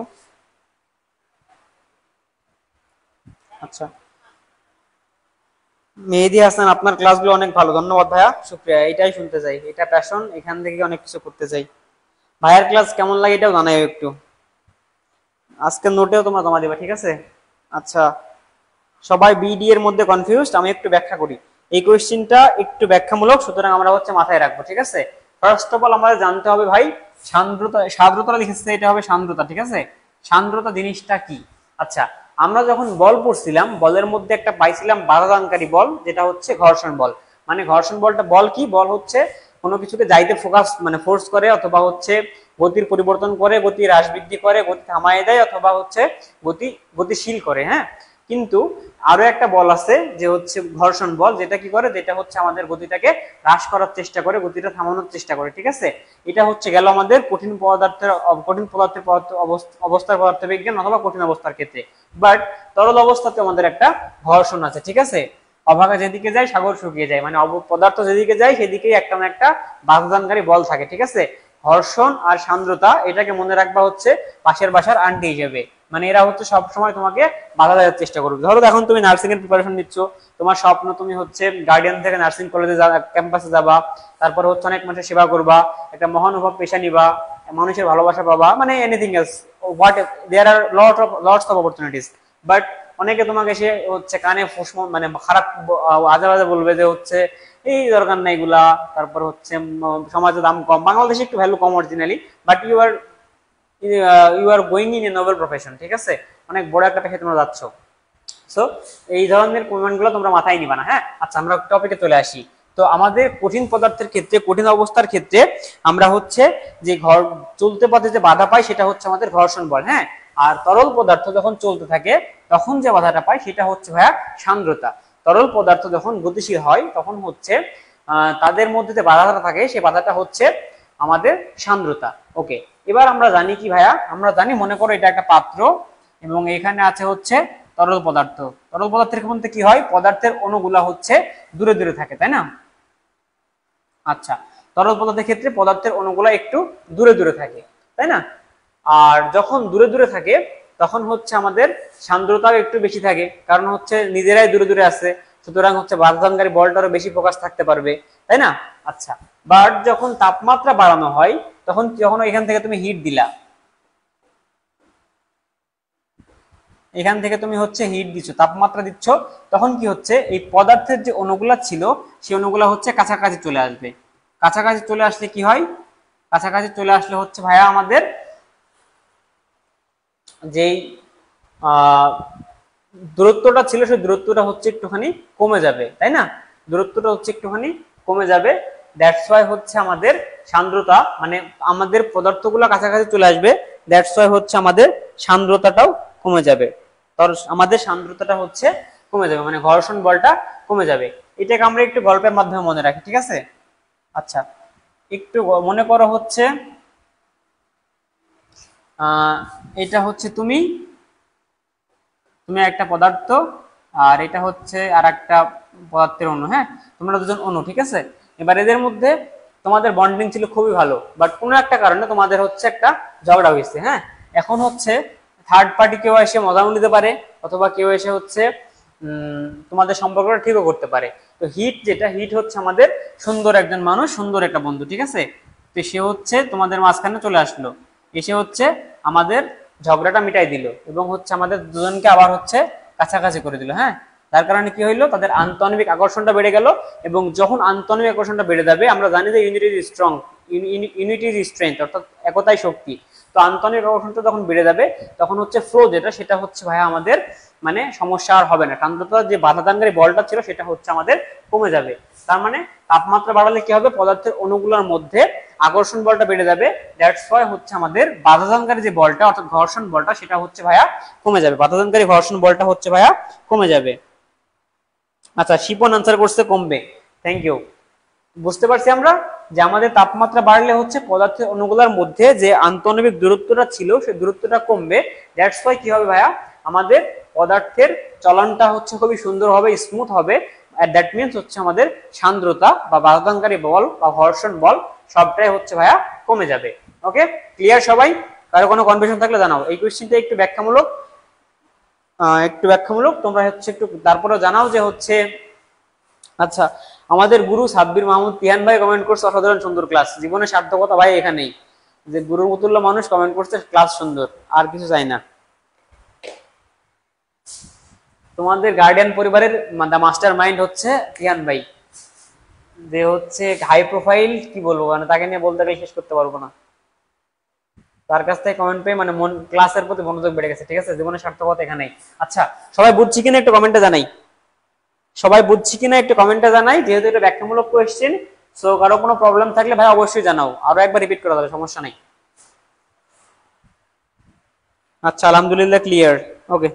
আচ্ছা, মেহেদি হাসান, আপনার ক্লাসগুলো অনেক ভালো, ধন্যবাদ ভাইয়া, শুক্রিয়া, এটাই শুনতে চাই, এটা প্যাশন, এখান থেকে অনেক কিছু করতে চাই। ভাইয়ার ক্লাস কেমন লাগে এটাও জানাই একটু, আজকের নোটেও তোমরা জমা দিবা, ঠিক আছে। আচ্ছা, সবাই বিডি এর মধ্যে কনফিউজড, আমি একটু ব্যাখ্যা করি। এই কোশ্চেনটা একটু ব্যাখ্যামূলক, সুতরাং আমরা হচ্ছে মাথায় রাখবো, ঠিক আছে। ফার্স্ট অফ অল আমাদের জানতে হবে ভাই, সান্দ্রতা, সান্দ্রতা লিখেছে, এটা হবে সান্দ্রতা, ঠিক আছে। সান্দ্রতা জিনিসটা কি? আচ্ছা, আমরা যখন বল পড়ছিলাম, বলের মধ্যে একটা পাইছিলাম বাধাদানকারী বল, যেটা হচ্ছে ঘর্ষণ বল। মানে ঘর্ষণ বলটা বল কি, বল হচ্ছে কোনো কিছুকে যাইতে ফোকাস মানে ফোর্স করে, অথবা হচ্ছে গতির পরিবর্তন করে, গতি হ্রাস বৃদ্ধি করে, গতি থামায় দেয়, অথবা হচ্ছে গতিশীল করে। হ্যাঁ, কিন্তু আরো একটা বল আছে যে হচ্ছে ঘর্ষণ বল, যেটা কি করে, যেটা হচ্ছে আমাদের গতিটাকে হ্রাস করার চেষ্টা করে, গতিটা থামানোর চেষ্টা করে, ঠিক আছে। এটা হচ্ছে গেল আমাদের কঠিন পদার্থের অবস্থার পদার্থবিজ্ঞান অথবা কঠিন অবস্থার ক্ষেত্রে। বাট তরল অবস্থাতে আমাদের একটা ঘর্ষণ আছে, ঠিক আছে। অভাগা যেদিকে যায় সাগর শুকিয়ে যায়, মানে পদার্থ যেদিকে যায় সেদিকেই একটা না একটা বাধাদানকারী বল থাকে, ঠিক আছে। ঘর্ষণ আর সান্দ্রতা, এটাকে মনে রাখবা হচ্ছে পাশের বাসার আন্টি হিসেবে, মানে এরা হচ্ছে সব সময় তোমাকে বাধা দেওয়ার চেষ্টা করবে। ধরো এখন তুমি নার্সিং এর প্রিপারেশন নিচ্ছ, তোমার স্বপ্ন তুমি হচ্ছে গার্ডিয়ান থেকে নার্সিং কলেজে ক্যাম্পাসে যাবা, তারপরে হচ্ছে অনেক মানুষের সেবা করবা, একটা মহানুভব পেশা নিবা, মানুষের ভালোবাসা পাবা, মানে anything else what, there are lots of opportunities. But অনেকে তোমাকে সে হচ্ছে কানে মানে খারাপ আজে বাজে বলবে যে হচ্ছে এই দরকার নাই এগুলা, তারপর হচ্ছে সমাজে দাম কম, বাংলাদেশে একটু ভ্যালু কম originally, but you are going in a noble profession, ঠিক আছে, অনেক বড় একটা পেশায় তোমরা যাচ্ছ। সো এই ধরনের কমেন্ট গুলো তোমরা মাথায় নিবা না। হ্যাঁ, আচ্ছা, আমরা টপিকে চলে আসি। তো আমাদের কঠিন পদার্থের ক্ষেত্রে, কঠিন অবস্থার ক্ষেত্রে আমরা হচ্ছে যে চলতে পথে যে বাধা পাই সেটা হচ্ছে আমাদের ঘর্ষণ বল। হ্যাঁ, আর তরল পদার্থ যখন চলতে থাকে তখন যে বাধাটা পাই সেটা হচ্ছে ভাইয়া সান্দ্রতা। তরল পদার্থ যখন গতিশীল হয় তখন হচ্ছে তাদের মধ্যে যে বাধাটা থাকে সেই বাধাটা হচ্ছে আমাদের সান্দ্রতা। ওকে, এবার আমরা জানি কি ভাইয়া, আমরা জানি, মনে করো এটা একটা পাত্র এবং এখানে আছে হচ্ছে তরল পদার্থ। তরল পদার্থের মধ্যে কি হয়, পদার্থের অণুগুলা হচ্ছে দূরে দূরে থাকে, তাই না। আচ্ছা, তরল পদার্থের ক্ষেত্রে পদার্থের অণুগুলো একটু দূরে দূরে থাকে, তাই না? আর যখন দূরে দূরে থাকে তখন হচ্ছে আমাদের সান্দ্রতাও একটু বেশি থাকে, কারণ হচ্ছে নিজেরাই দূরে দূরে আছে, সুতরাং হচ্ছে বাধাদানকারী বলটারও বেশি প্রকাশ থাকতে পারবে, তাই না? আচ্ছা, বাট যখন তাপমাত্রা বাড়ানো হয় তখন যখন এখান থেকে তুমি হিট দিলা, এখান থেকে তুমি হচ্ছে হিট দিচ্ছ, তাপমাত্রা দিচ্ছ, তখন কি হচ্ছে এই পদার্থের যে অণুগুলা ছিল সেই অণুগুলা হচ্ছে কাছাকাছি চলে আসবে। কাছাকাছি চলে আসলে কি হয়? কাছাকাছি চলে আসলে হচ্ছে ভাইয়া আমাদের যেই দূরত্বটা ছিল সেই দূরত্বটা হচ্ছে একটুখানি কমে যাবে, তাই না? দূরত্বটা হচ্ছে একটুখানি কমে যাবে, দ্যাটস ওয়াই হচ্ছে আমাদের সান্দ্রতা, মানে আমাদের পদার্থগুলো কাছাকাছি চলে আসবে, দ্যাটস ওয়াই হচ্ছে আমাদের সান্দ্রতাটাও কমে যাবে। আমাদের সান্দ্রতাটা হচ্ছে কমে যাবে, মানে ঘর্ষণ বলটা কমে যাবে। এটাকে আমরা একটু গল্পের মাধ্যমে মনে রাখি, ঠিক আছে? আচ্ছা, একটু মনে করো হচ্ছে এটা হচ্ছে তুমি তুমি একটা পদার্থ, আর এটা হচ্ছে আর একটা পদার্থের অণু। হ্যাঁ, তোমরা দুজন অণু, ঠিক আছে? এবার এদের মধ্যে তোমাদের বন্ডিং ছিল খুবই ভালো, বাট কোনো একটা কারণে তোমাদের হচ্ছে একটা ঝগড়া হয়েছে। হ্যাঁ, এখন হচ্ছে থার্ড পার্টি কেউ এসে মজাও নিতে পারে, অথবা কেউ এসে হচ্ছে তোমাদের সম্পর্কটা ঠিকও করতে পারে। তো হিট, যেটা হিট হচ্ছে আমাদের সুন্দর একজন মানুষ, সুন্দর একটা বন্ধু, ঠিক আছে? তো সে হচ্ছে তোমাদের মাঝখানে চলে আসলো, এসে হচ্ছে আমাদের ঝগড়াটা মিটাই দিল এবং হচ্ছে আমাদের দুজনকে আবার হচ্ছে কাছাকাছি করে দিল। হ্যাঁ, তার কারণে কি হইলো, তাদের আন্তঃআণবিক আকর্ষণটা বেড়ে গেল, এবং যখন আন্তঃআণবিক আকর্ষণটা বেড়ে যাবে, আমরা জানি যে unity is strong, unity is strength, অর্থাৎ একতাই শক্তি। তো আন্তঃআণবিক আকর্ষণটা যখন বেড়ে যাবে তখন হচ্ছে ফ্লো, যেটা সেটা হচ্ছে ভাইয়া আমাদের মানে সমস্যা আর হবে না, সান্দ্রতার যে বাধাদানকারী বলটা ছিল সেটা হচ্ছে আমাদের কমে যাবে। তার মানে তাপমাত্রা বাড়ালে কি হবে, পদার্থের অণুগুলোর মধ্যে আকর্ষণ বলটা বেড়ে যাবে, দ্যাটস ওয়াই হচ্ছে আমাদের বাধাদানকারী যে বলটা অর্থাৎ ঘর্ষণ বলটা সেটা হচ্ছে ভাইয়া কমে যাবে, বাধাদানকারী ঘর্ষণ বলটা হচ্ছে ভাইয়া কমে যাবে। আচ্ছা, শিপন আনসার করছে কমবে, থ্যাংক ইউ। বুঝতে পারছি আমরা যে আমাদের তাপমাত্রা বাড়লে হচ্ছে পদার্থের অণুগুলোর মধ্যে যে আন্তঃআণবিক দূরত্বটা ছিল সেই দূরত্বটা কমবে, দ্যাটস ওয়াই কি হবে ভাইয়া, আমাদের পদার্থের চলনটা হচ্ছে খুবই সুন্দর হবে, স্মুথ হবে, দ্যাট মিনস হচ্ছে আমাদের সান্দ্রতা বা বাধাদানকারী বল বা ঘর্ষণ বল সবটাই হচ্ছে ভাইয়া কমে যাবে। ওকে, ক্লিয়ার সবাই? কারো কোনো কনফিউশন থাকলে জানাও। এই কোশ্চেনটা একটু ব্যাখ্যামূলক তোমরা হচ্ছে একটু তারপরে জানাও যে হচ্ছে। আচ্ছা, আমাদের গুরু সাব্বির মাহমুদ তিহান ভাই কমেন্ট করছে অসাধারণ সুন্দর ক্লাস, জীবনে সার্থকতা ভাই এখানেই, যে গুরুর মতুল্য মানুষ কমেন্ট করছে ক্লাস সুন্দর, আর কিছু চাই না। তোমাদের গার্ডিয়ান পরিবারের মাস্টার মাইন্ড হচ্ছে তিহান ভাই, যে হচ্ছে হাই প্রোফাইল, কি বলবো, মানে তাকে নিয়ে বলতে গেলে শেষ করতে পারবো না। তার কাছ থেকে কমেন্ট পেয়ে মানে ক্লাসের প্রতি মনোযোগ বেড়ে গেছে, ঠিক আছে? জীবনে সার্থকতা এখানেই। আচ্ছা, সবাই বুঝছি কিনা একটু কমেন্টে জানাই, সবাই বুঝছি কিনা একটু কমেন্টে জানাই, যেহেতু এটা ব্যাখ্যামূলক কোয়েশ্চেন। সো কারো কোনো প্রবলেম থাকলে ভাই অবশ্যই জানাও, আরো একবার রিপিট করা যাবে, সমস্যা নাই। আচ্ছা, আলহামদুলিল্লাহ ক্লিয়ার। ওকে,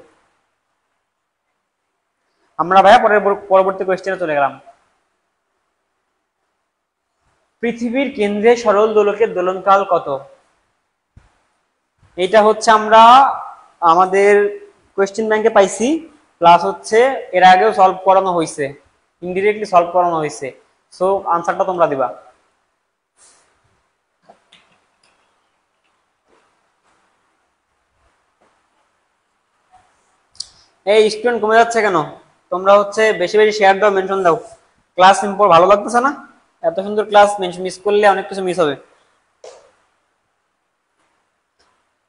আমরা ভাইয়া পরবর্তী কোয়েশ্চেনে চলে গেলাম। পৃথিবীর কেন্দ্রে সরল দোলকের দোলনকাল কত? এটা হচ্ছে আমরা আমাদের কোয়েশ্চেন ব্যাংকে পাইছি, প্লাস হচ্ছে এর আগেও সলভ করানো হয়েছে, ইনডিরেক্টলি সলভ করানো হয়েছে। সো আনসারটা তোমরা দিবা। এই স্টুডেন্ট কমে যাচ্ছে কেন? তোমরা হচ্ছে বেশি বেশি শেয়ার দাও, মেনশন দাও। ক্লাস ইম্পোর্ট ভালো লাগতেছে না? এত সুন্দর ক্লাস মিস করলে অনেক কিছু মিস হবে।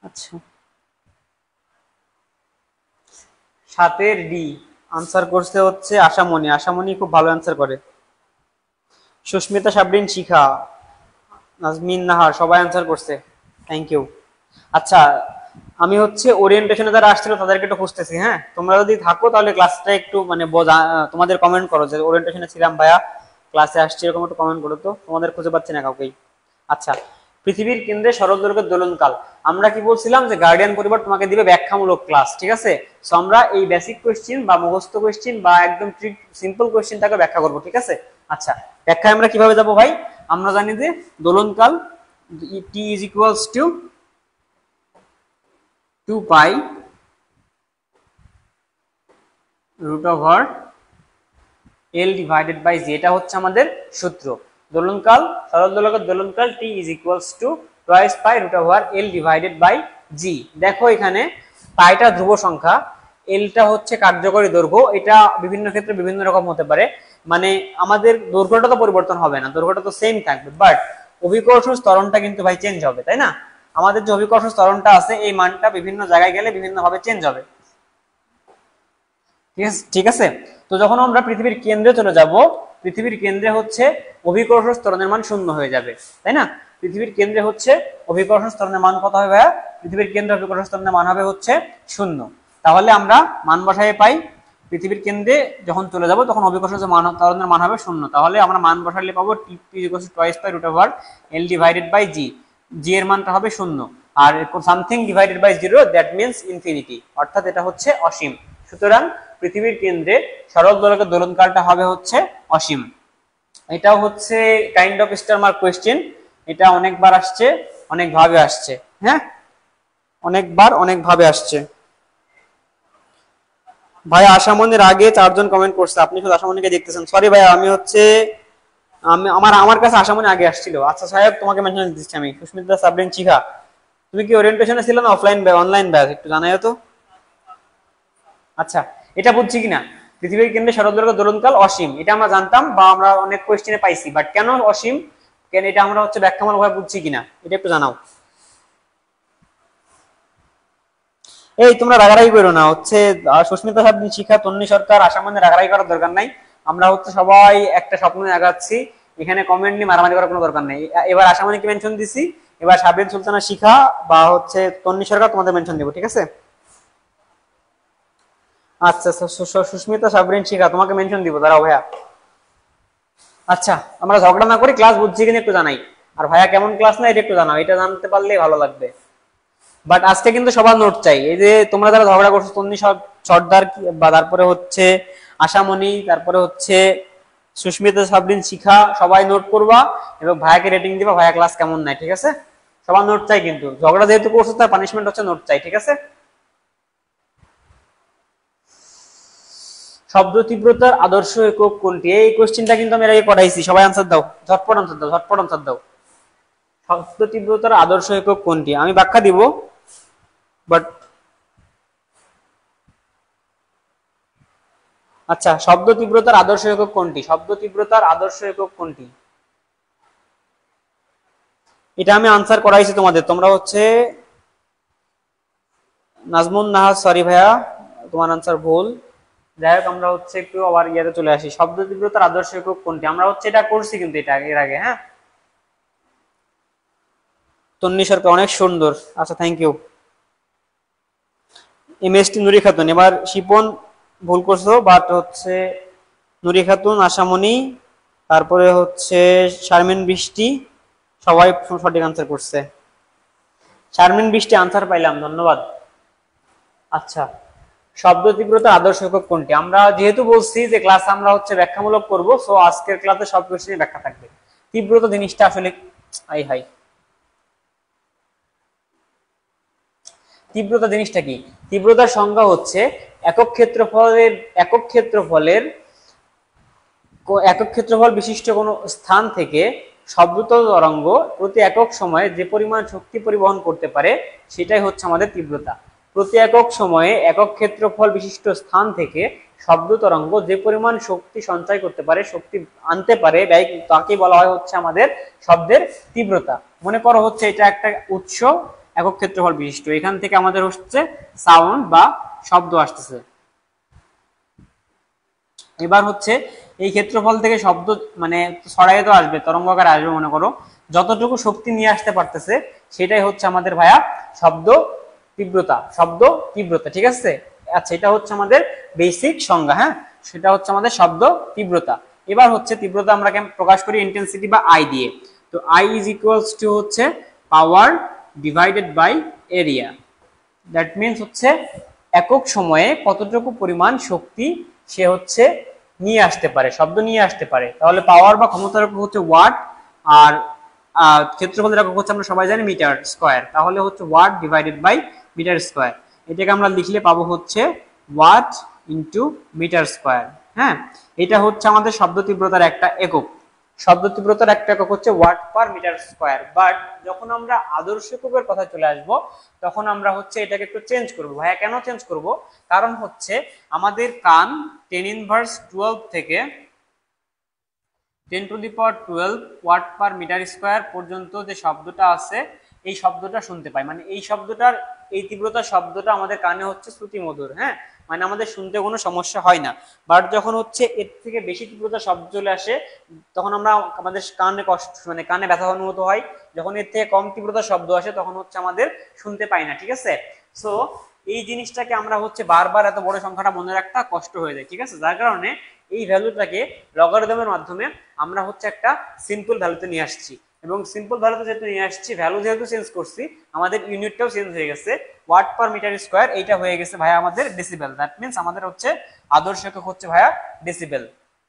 আচ্ছা, 7 ডি আনসার করছে হচ্ছে আশামণি। আশামণি খুব ভালো আনসার করে। সুস্মিতা, সাবরিন, শিখা, নাজমিন নাহার সবাই আনসার করছে, থ্যাংক ইউ। আচ্ছা, আমি হচ্ছে ওরিয়েন্টেশনে যারা আসছিল তাদেরকে একটু খুঁজতেছি। হ্যাঁ, তোমরা যদি থাকো তাহলে ক্লাসটা একটু মানে তোমাদের কমেন্ট করো যে ওরিয়েন্টেশনে ছিলাম ভাইয়া, ক্লাসে আসছি, এরকম একটু কমেন্ট করো তো, তোমাদের খুঁজে পাচ্ছি না কাউকেই। আচ্ছা, পৃথিবীর কেন্দ্রে সরল দৈর্ঘ্যের দোলনকাল, আমরা কি বলছিলাম যে গার্ডিয়ান পরিবার তোমাকে দিবে ব্যাখ্যামূলক ক্লাস, ঠিক আছে? সো আমরা এই বেসিক কোয়েশ্চেন বা মুখস্থ কোয়েশ্চেন বা একদম সিম্পল কোয়েশ্চেনটাকে ব্যাখ্যা করব, ঠিক আছে? আচ্ছা, ব্যাখ্যায় আমরা কিভাবে যাব ভাই? আমরা জানি যে দোলনকাল T is equals to 2 pi √L/G, এটা হচ্ছে আমাদের সূত্র। দোলনকাল, সরল দোলকের দোলনকাল t is equals to twice pi root over l divided by g। দেখো এখানে পাইটা ধ্রুব সংখ্যা, এলটা হচ্ছে কার্যকরী দৈর্ঘ্য, এটা বিভিন্ন ক্ষেত্রে বিভিন্ন রকম হতে পারে, মানে আমাদের দৈর্ঘ্যটা তো পরিবর্তন হবে না, দৈর্ঘ্যটা তো সেম থাকবে, বাট অভিকর্ষজ ত্বরণটা কিন্তু ভাই চেঞ্জ হবে, তাই না? আমাদের যে অভিকর্ষজ ত্বরণটা আছে এই মানটা বিভিন্ন জায়গায় গেলে বিভিন্ন ভাবে চেঞ্জ হবে, ঠিক আছে। তো যখন আমরা পৃথিবীর কেন্দ্রে চলে যাব, পৃথিবীর কেন্দ্রে হচ্ছে অভিকর্ষজ ত্বরণের মান শূন্য হয়ে যাবে, তাই না? পৃথিবীর কেন্দ্রে হচ্ছে অভিকর্ষজ ত্বরণের মান কত হবে ভাইয়া? পৃথিবীর কেন্দ্রে অভিকর্ষজ ত্বরণের মান হবে হচ্ছে শূন্য। তাহলে আমরা মান বসায় পাই পৃথিবীর কেন্দ্রে যখন চলে যাব তখন অভিকর্ষজ ত্বরণের মান হবে শূন্য। তাহলে আমরা মান বসালে পাবো t twice pi root over l divided by g, g এর মানটা হবে শূন্য, আর something divided by 0 that means infinity, অর্থাৎ এটা হচ্ছে অসীম। সুতরাং পৃথিবীর কেন্দ্রে সরল দোলকের দোলনকালটা হবে হচ্ছে অসীম। এটাও হচ্ছে kind of star mark question, এটা অনেকবার আসছে, অনেকভাবে আসছে, হ্যাঁ অনেকবার অনেকভাবে আসছে। ভাই আশামনির আগে 4 জন কমেন্ট করছে, আপনি শুধু আশামনিকে দেখতেছেন, সরি ভাই আমি হচ্ছে আমার কাছে আশামনি আগে আসছিল। আচ্ছা সাহেব তোমাকে মেনশন দিচ্ছি আমি, সুস্মিতা সাবরিন চিখা, তুমি কি ওরিয়েন্টেশনে ছিল না অফলাইন অনলাইন ব্যাচ একটু জানাইও তো। আচ্ছা এটা বুঝছি কিনা, পৃথিবীর কেন্দ্রে সরল দৈর্ঘ্য দোলনকাল অসীম, এটা আমরা জানতাম বা আমরা অনেক কোয়েশ্চেনে পাইছি, বাট কেন অসীম, কেন এটা আমরা হচ্ছে ব্যাখ্যামূলকভাবে বুঝছি কিনা এটা একটু জানাও। এই তোমরা রাগারাগি করো না, হচ্ছে সুস্মিতা সাবরিন শিখা, তন্নি সরকার, আশামনি রাগারাগি করার দরকার নাই, আমরা হচ্ছে সবাই একটা স্বপ্ন আগাচ্ছি, এখানে কমেন্ট নিয়ে মারামারি করার কোনো দরকার নেই। এবার আশামনিকে মেনশন দিছি, এবার সাবরিন সুলতানা শিখা বা হচ্ছে তন্নি সরকার তোমাদের মেনশন দেবো, ঠিক আছে? আচ্ছা সুস্মিতা সাবরিন শিখা তোমাকে মেনশন দিব, দাঁড়াও ভাইয়া। আচ্ছা আমরা ঝগড়া না করি, ক্লাস বুঝছি কিনা একটু জানাই, আর ভাইয়া কেমন ক্লাস না এটা একটু জানাও, এটা জানতে পারলে ভালো লাগবে। বাট আজকে কিন্তু সবার নোট চাই, এই যে তোমরা যারা ঝগড়া করছো তন্নি সর্দার বা তারপরে হচ্ছে আশামনি, তারপরে হচ্ছে সুস্মিতা সাবরিন শিখা, সবাই নোট করবা এবং ভাইয়াকে রেটিং দিবা ভাইয়া ক্লাস কেমন নাই, ঠিক আছে? সবার নোট চাই, কিন্তু ঝগড়া যেহেতু করছো তার পানিশমেন্ট হচ্ছে নোট চাই, ঠিক আছে? শব্দ তীব্রতার আদর্শ একক কোনটি? এই কোশ্চেনটা কিন্তু আমি এর আগে পড়াইছি, সবাই আনসার দাও, ঝটপট আনসার দাও, ঝটপট আনসার দাও। শব্দ তীব্রতার আদর্শ একক কোনটি? আমি ব্যাখ্যা দিব, বাট আচ্ছা শব্দ তীব্রতার আদর্শ একক কোনটি? শব্দ তীব্রতার আদর্শ একক কোনটি? এটা আমি আনসার করাইছি তোমাদের, তোমরা হচ্ছে নাজমুন নাহার, সরি ভাইয়া তোমার আনসার ভুল। যাই হোক আমরা হচ্ছে একটু আবার ইয়াতে চলে আসি, শব্দ তীব্রতার আদর্শ একক কোনটি? আমরা হচ্ছে এটা করছি কিন্তু এটা এর আগে, হ্যাঁ। তন্নি সরকার অনেক সুন্দর, আচ্ছা থ্যাংক ইউ। এমএসটি নুরি খাতুন, এবার শিপন ভুল করছো, বাট হচ্ছে নুরি খাতুন, আশামনি, তারপরে হচ্ছে শারমিন বৃষ্টি, সবাই সঠিক আনসার করছে। শারমিন বৃষ্টি আনসার পাইলাম, ধন্যবাদ। আচ্ছা শব্দ তীব্রতার আদর্শ একক কোনটি? আমরা যেহেতু বলছি যে ক্লাস আমরা হচ্ছে ব্যাখ্যামূলক করব, সো আজকের ক্লাসে সব কোশ্চেনে ব্যাখ্যা থাকবে। তীব্রতা জিনিসটা আসলে আই হাই, তীব্রতা জিনিসটা কি? তীব্রতার সংজ্ঞা হচ্ছে একক ক্ষেত্রফল বিশিষ্ট কোনো স্থান থেকে শব্দতল তরঙ্গ প্রতি একক সময়ে যে পরিমাণ শক্তি পরিবহন করতে পারে সেটাই হচ্ছে আমাদের তীব্রতা। প্রতি একক সময়ে একক ক্ষেত্রফল বিশিষ্ট স্থান থেকে শব্দ তরঙ্গ যে পরিমাণ শক্তি সঞ্চয় করতে পারে, শক্তি আনতে পারে, তাকে বলা হয় হচ্ছে আমাদের শব্দের তীব্রতা। মনে করো হচ্ছে এটা একটা উৎস একক ক্ষেত্রফল বিশিষ্ট, এখান থেকে আমাদের হচ্ছে সাউন্ড বা শব্দ আসতেছে। এবার হচ্ছে এই ক্ষেত্রফল থেকে শব্দ মানে ছড়াইয়ে তো আসবে, তরঙ্গ আকারে আসবে, মনে করো যতটুকু শক্তি নিয়ে আসতে পারতেছে সেটাই হচ্ছে আমাদের ভাইয়া শব্দ তীব্রতা, ঠিক আছে? আচ্ছা এটা হচ্ছে আমাদের বেসিক সংজ্ঞা, হ্যাঁ সেটা হচ্ছে আমাদের শব্দ তীব্রতা। এবার হচ্ছে তীব্রতা আমরা প্রকাশ করি ইন্টেন্সিটি বা আই দিয়ে, তো আই ইজ ইকুয়ালস টু হচ্ছে power divided by area, that means হচ্ছে একক সময়ে কতটুকু পরিমাণ শক্তি সে হচ্ছে নিয়ে আসতে পারে, শব্দ নিয়ে আসতে পারে। তাহলে পাওয়ার বা ক্ষমতার একক হচ্ছে ওয়াট, আর ক্ষেত্রফলের একক হচ্ছে আমরা সবাই জানি মিটার স্কয়ার, তাহলে হচ্ছে watt divided by metre square. এটাকে আমরা লিখলে পাবো হচ্ছে ওয়াট ইন্টু মিটার স্কয়ার, হ্যাঁ এটা হচ্ছে আমাদের শব্দ তীব্রতার একটা একক। শব্দ তীব্রতার একটা একক হচ্ছে watt per metre square. But যখন আমরা আদর্শ এককের কথা চলে আসব তখন আমরা হচ্ছে এটাকে একটু চেঞ্জ করব। ভাইয়া কেন চেঞ্জ করব? কারণ হচ্ছে আমাদের কান 10^12 থেকে 10^12 ওয়াট পার মিটার স্কয়ার পর্যন্ত যে শব্দটা আছে এই শব্দটা শুনতে পাই, মানে এই শব্দটার এই তীব্রতার শব্দটা আমাদের কানে হচ্ছে শ্রুতি মধুর। হ্যাঁ, মানে আমাদের শুনতে কোনো সমস্যা হয় না। বাট যখন হচ্ছে এর থেকে বেশি তীব্রতার শব্দ চলে আসে তখন আমরা আমাদের কানে কষ্ট, মানে কানে ব্যথা অনুভূত হয়। যখন এর থেকে কম তীব্রতার শব্দ আসে তখন হচ্ছে আমাদের শুনতে পাই না। ঠিক আছে, সো এই জিনিসটাকে আমরা হচ্ছে বারবার এত বড় সংখ্যাটা মনে রাখতে কষ্ট হয়ে যায়। ঠিক আছে, যার কারণে এই ভ্যালুটাকে লগারিদমের মাধ্যমে আমরা হচ্ছে একটা সিম্পল ভ্যালুতে নিয়ে আসছি, এবং সিম্পল ভ্যালুতে যেহেতু নিয়ে আসছি, ভ্যালু যেহেতু চেঞ্জ করছি, আমাদের ইউনিটটাও চেঞ্জ হয়ে গেছে। ওয়াট পার মিটার স্কয়ার এইটা হয়ে গেছে ভাইয়া আমাদের ডেসিবেল। দ্যাট মিন্স আমাদের হচ্ছে আদর্শ একক হচ্ছে ভাইয়া ডেসিবেল।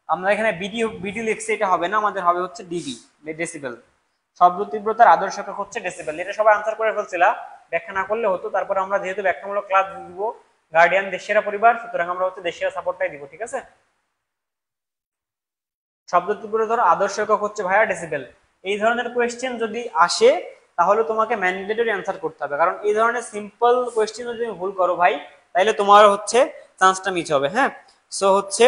আমরা এখানে বিডি লিখছি, এটা হবে না, আমাদের হবে হচ্ছে ডিবি, ডেসিবেল। শব্দ তীব্রতার আদর্শ একক হচ্ছে ডেসিবেল। এটা সবাই আনসার করে ফেলছিলা, ব্যাখ্যা না করলে হতো। তারপর আমরা যেহেতু ব্যাখ্যামূলক ক্লাস দিব, গার্ডিয়ান দেশসেরা পরিবার, সুতরাং আমরা হচ্ছে দেশসেরা সাপোর্টটাই দিব। ঠিক আছে, শব্দ তীব্রতার আদর্শ একক হচ্ছে ভাইয়া ডেসিবেল। এই ধরনের কোয়েশ্চেন যদি আসে তাহলে তোমাকে ম্যান্ডেটরি অ্যান্সার করতে হবে, কারণ এই ধরনের সিম্পল কোয়েশ্চেন যদি তুমি ভুল করো ভাই তাহলে তোমার হচ্ছে চান্সটা মিস হবে। হ্যাঁ, সো হচ্ছে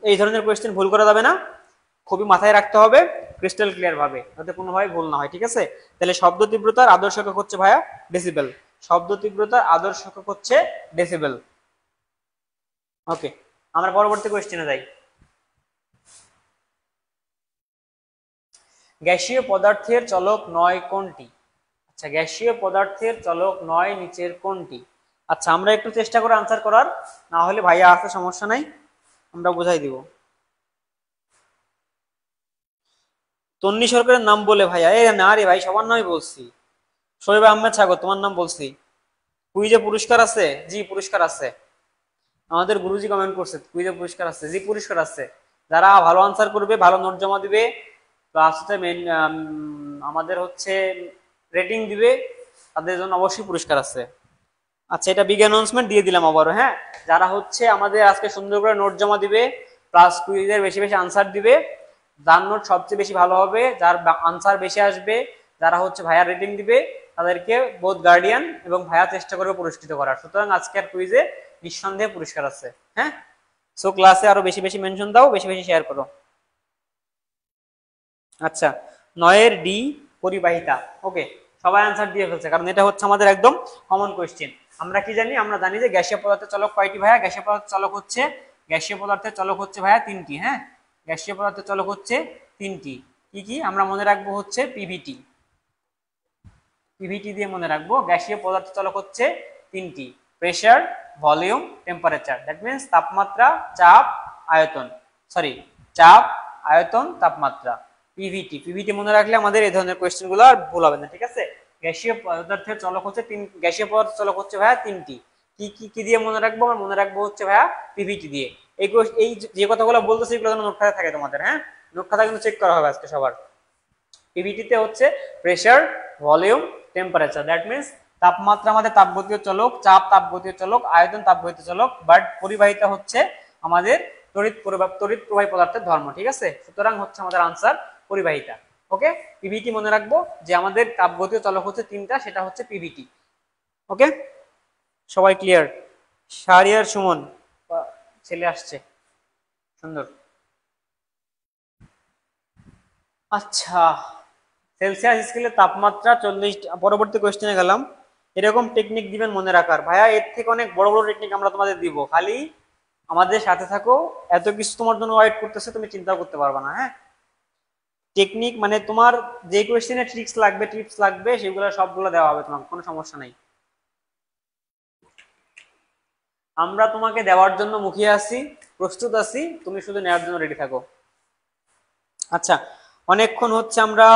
এই ধরনের কোয়েশ্চেন ভুল করা যাবে না, খুবই মাথায় রাখতে হবে ক্রিস্টাল ক্লিয়ার ভাবে, যাতে কোনোভাবে ভুল না হয়। ঠিক আছে, তাহলে শব্দ তীব্রতার আদর্শ একক হচ্ছে ভাইয়া ডেসিবেল। শব্দ তীব্রতার আদর্শ একক হচ্ছে ডেসিবেল। ওকে, আমরা পরবর্তী কোয়েশ্চেনে যাই। গ্যাসীয় পদার্থের চলক নয় কোনটি? আচ্ছা, গ্যাসীয় পদার্থের চলক নয় নিচের কোনটি? আচ্ছা, আমরা একটু চেষ্টা করে আনসার করার, না হলে ভাইয়া আসতে সমস্যা নাই, আমরা বুঝাই দিব। তন্নি সরকারের নাম বলে ভাইয়া, এ না রে ভাই, সবার নামই বলছি। শোয়েব আহমেদ সাগর, তোমার নাম বলছি। কুইজে পুরস্কার আছে? জি পুরস্কার আছে, আমাদের গুরুজি কমেন্ট করছে কুইজে পুরস্কার আছে। জি পুরস্কার আছে, যারা ভালো আনসার করবে, ভালো নোট জমা দিবে, প্লাস হচ্ছে আমাদের হচ্ছে রেটিং দিবে, তাদের জন্য অবশ্যই পুরস্কার আছে। আচ্ছা, এটা বিগ অ্যানাউন্সমেন্ট দিয়ে দিলাম আবারও। হ্যাঁ, যারা হচ্ছে আমাদের আজকে সুন্দর করে নোট জমা দিবে, প্লাস কুইজের বেশি বেশি আনসার দিবে, যার নোট সবচেয়ে বেশি ভালো হবে, যার আনসার বেশি আসবে, যারা হচ্ছে ভাইয়া রেটিং দিবে, তাদেরকে বোথ গার্ডিয়ান এবং ভাইয়া চেষ্টা করবে পুরস্কৃত করার। সুতরাং আজকের কুইজে নিঃসন্দেহে পুরস্কার আছে। হ্যাঁ, সো ক্লাসে আরো বেশি বেশি মেনশন দাও, বেশি বেশি শেয়ার করো। আচ্ছা, 9 ডি পরিবাহিতা। ওকে, সবাই আনসার দিয়ে ফেলছে, কারণ এটা হচ্ছে আমাদের একদম কমন কোয়েশ্চেন। আমরা কি জানি? আমরা জানি যে গ্যাসীয় পদার্থের চলক কয়টি ভাইয়া? গ্যাসীয় পদার্থের চলক হচ্ছে ভাইয়া 3টি। হ্যাঁ, গ্যাসীয় পদার্থের চলক হচ্ছে 3টি। কি কি আমরা মনে রাখবো? হচ্ছে পিভিটি, পিভিটি দিয়ে মনে রাখবো। গ্যাসীয় পদার্থের চলক হচ্ছে 3টি: pressure, volume, temperature. That means তাপমাত্রা, চাপ, আয়তন, সরি চাপ, আয়তন, তাপমাত্রা। পিভিটি, পিভিটি মনে রাখলে আমাদের এই ধরনের কোয়েশ্চেন গুলো আর ভুল হবে না। ঠিক আছে, গ্যাসীয় পদার্থের চলক হচ্ছে গ্যাসীয় পদার্থের চলক হচ্ছে ভাইয়া 3টি। কি কি কি দিয়ে মনে রাখবো? আমরা মনে রাখবো হচ্ছে ভাইয়া পিভিটি দিয়ে। এই যে কথাগুলো বলতেছি এগুলো যেন নোট খাতায় থাকে তোমাদের। হ্যাঁ, নোট খাতা কিন্তু চেক করা হবে আজকে সবার। পিভিটিতে হচ্ছে pressure, volume, temperature. That means তাপমাত্রা আমাদের তাপগতীয় চলক, চাপ তাপগতীয় চলক, আয়তন তাপগতীয় চলক, বাট পরিবাহিতা হচ্ছে আমাদের তড়িৎ প্রবাহী পদার্থের ধর্ম। ঠিক আছে, সুতরাং হচ্ছে আমাদের আনসার পরিবাহিতা। ওকে, পিভিটি মনে রাখবো যে আমাদের তাপগতীয় চলক হচ্ছে 3টা, সেটা হচ্ছে পিভিটি। ওকে, সবাই ক্লিয়ার? শাহরিয়ার সুমন ছেলে আসছে, সুন্দর। আচ্ছা, সেলসিয়াস স্কেলে তাপমাত্রা 40। পরবর্তী কোয়েশ্চেনে গেলাম। এরকম টেকনিক দিবেন মনে রাখার। ভাইয়া এর থেকে অনেক বড় বড় টেকনিক আমরা তোমাদের দিব, খালি আমাদের সাথে থাকো। এত কিছু তোমার জন্য ওয়েট করতেছে, তুমি চিন্তা করতে পারবে না। হ্যাঁ, টেকনিক মানে তোমার যে কোয়েশ্চেনে টিপস লাগবে সেগুলো সবগুলো দেওয়া হবে তোমাকে, কোনো সমস্যা নাই। আমরা তোমাকে দেওয়ার জন্য মুখিয়ে আছি, প্রস্তুত আছি, তুমি শুধু নেওয়ার জন্য রেডি থাকো। আচ্ছা, অনেকক্ষণ হচ্ছে আমরা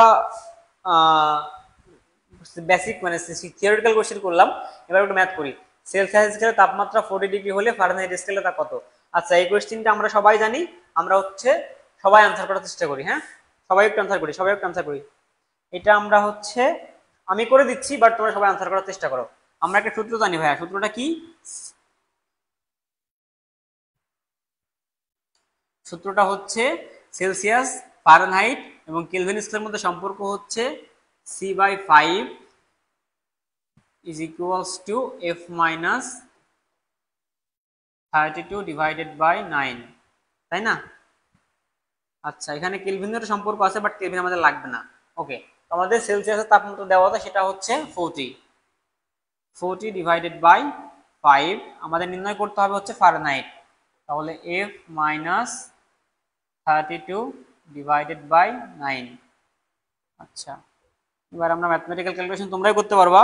বেসিক মানে থিওরিটিক্যাল কোশ্চেন করলাম, এবার একটু ম্যাথ করি। সেলসিয়াস স্কেলে তাপমাত্রা 40 ডিগ্রি হলে ফারেনহাইট স্কেলে তা কত? আচ্ছা, এই কোশ্চেনটা আমরা সবাই জানি, আমরা হচ্ছে সবাই আনসার করার চেষ্টা করি। হ্যাঁ, সবাই একটু আনসার করি। এটা আমরা হচ্ছে আমি করে দিচ্ছি, বাট তোমরা সবাই আনসার করার চেষ্টা করো। আমরা একটা সূত্র জানি ভাইয়া, সূত্রটা কি? সূত্রটা হচ্ছে সেলসিয়াস, ফারেনহাইট এবং কেলভিন স্কেলের মধ্যে সম্পর্ক হচ্ছে C/5 is equals to F minus 32 divided by 9, তাই না? আচ্ছা, এখানে কেলভিনের সম্পর্ক আছে, বাট কেলভিন আমাদের লাগবে না। ওকে, আমাদের সেলসিয়াসের তাপমাত্রা দেওয়া আছে, সেটা হচ্ছে 40 ডিভাইডেড বাই 5। আমাদের নির্ণয় করতে হবে হচ্ছে ফারেনহাইট, তাহলে F মাইনাস 32 ডিভাইডেড বাই 9। আচ্ছা, এবার আমরা ম্যাথমেটিক্যাল ক্যালকুলেশন তোমরাই করতে পারবা,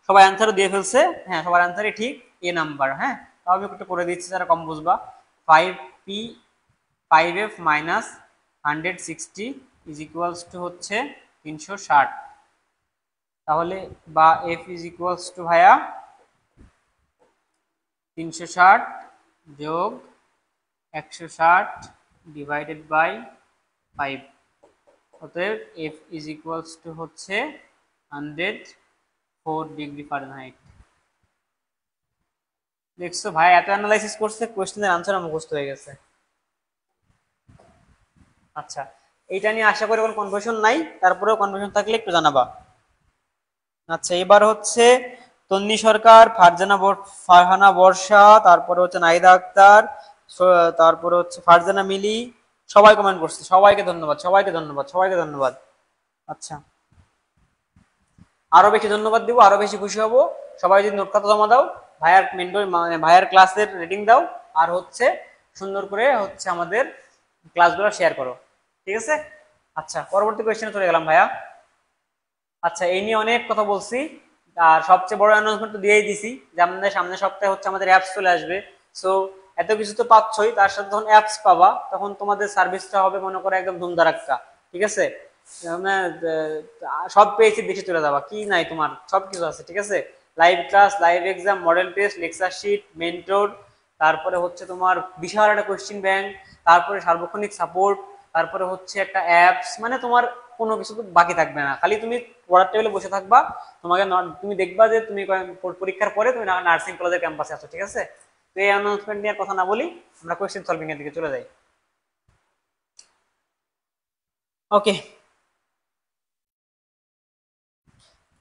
সবাই অ্যান্সারও দিয়ে ফেলছে। হ্যাঁ, সবার অ্যান্সারই ঠিক, এ নাম্বার। হ্যাঁ, তাও আমি একটু করে দিচ্ছি যারা কম বুঝবা। 5F minus 160 is equals to হচ্ছে 360, তাহলে বা F ইজ ইকুয়ালস টু ভাইয়া 360 যোগ 160 ডিভাইডেড বাই 5, অতএব F ইজ ইকুয়ালস টু হচ্ছে 104 ডিগ্রি ফারেনহাইট। দেখছো ভাই, এত অ্যানালাইসিস করছে, কোশ্চেনের আনসার মুখস্থ হয়ে গেছে। আচ্ছা, এইটা নিয়ে আশা করি কোনো কনফিউশন নাই, তারপরেও কনফিউশন থাকলে একটু জানাবা। আচ্ছা, এবার হচ্ছে তন্নি সরকার, ফারহানা বর্ষা, তারপরে হচ্ছে নাহিদা আক্তার, তারপরে হচ্ছে ফারজানা মিলি, সবাই কমেন্ট করছে। সবাইকে ধন্যবাদ, সবাইকে ধন্যবাদ, সবাইকে ধন্যবাদ। আচ্ছা, আরো বেশি ধন্যবাদ দিব, আরো বেশি খুশি হব। সবাই যদি নোট খাতা জমা দাও, ভাইয়ার মেন্টর ভাইয়ার ক্লাসের রেটিং দাও, আর হচ্ছে সুন্দর করে হচ্ছে আমাদের ক্লাসগুলো শেয়ার করো, ঠিক আছে? আচ্ছা, পরবর্তী কোয়েশ্চেনে চলে গেলাম ভাইয়া। আচ্ছা, এই নিয়ে অনেক কথা বলছি, আর সবচেয়ে বড় অ্যানাউন্সমেন্ট তো দিয়েই দিছি যে আমাদের সামনের সপ্তাহে হচ্ছে আমাদের অ্যাপস চলে আসবে। সো এত কিছু তো পাচ্ছই, তার সাথে যখন অ্যাপস পাবা তখন তোমাদের সার্ভিসটা হবে মনে করে একদম ধুমধারাক্কা, ঠিক আছে? মানে সব পেয়েছি দেশে চলে যাবা, কি নাই তোমার, সব কিছু আছে, ঠিক আছে? Live class, live exam, model test, lecture sheet, mentor, তারপরে হচ্ছে তোমার বিশাল একটা কোশ্চেন ব্যাংক, তারপরে সার্বক্ষণিক সাপোর্ট, তারপরে হচ্ছে একটা অ্যাপস, মানে তোমার কোনো কিছু তো বাকি থাকবে না, খালি তুমি পড়ার টেবিলে বসে থাকবা। তোমাকে তুমি দেখবা যে তুমি পরীক্ষার পরে তুমি নার্সিং কলেজের ক্যাম্পাসে আছো, ঠিক আছে? তো এই অ্যানাউন্সমেন্ট নিয়ে কথা না বলি, আমরা কোয়েশ্চেন সলভিং এর দিকে চলে যাই। Okay,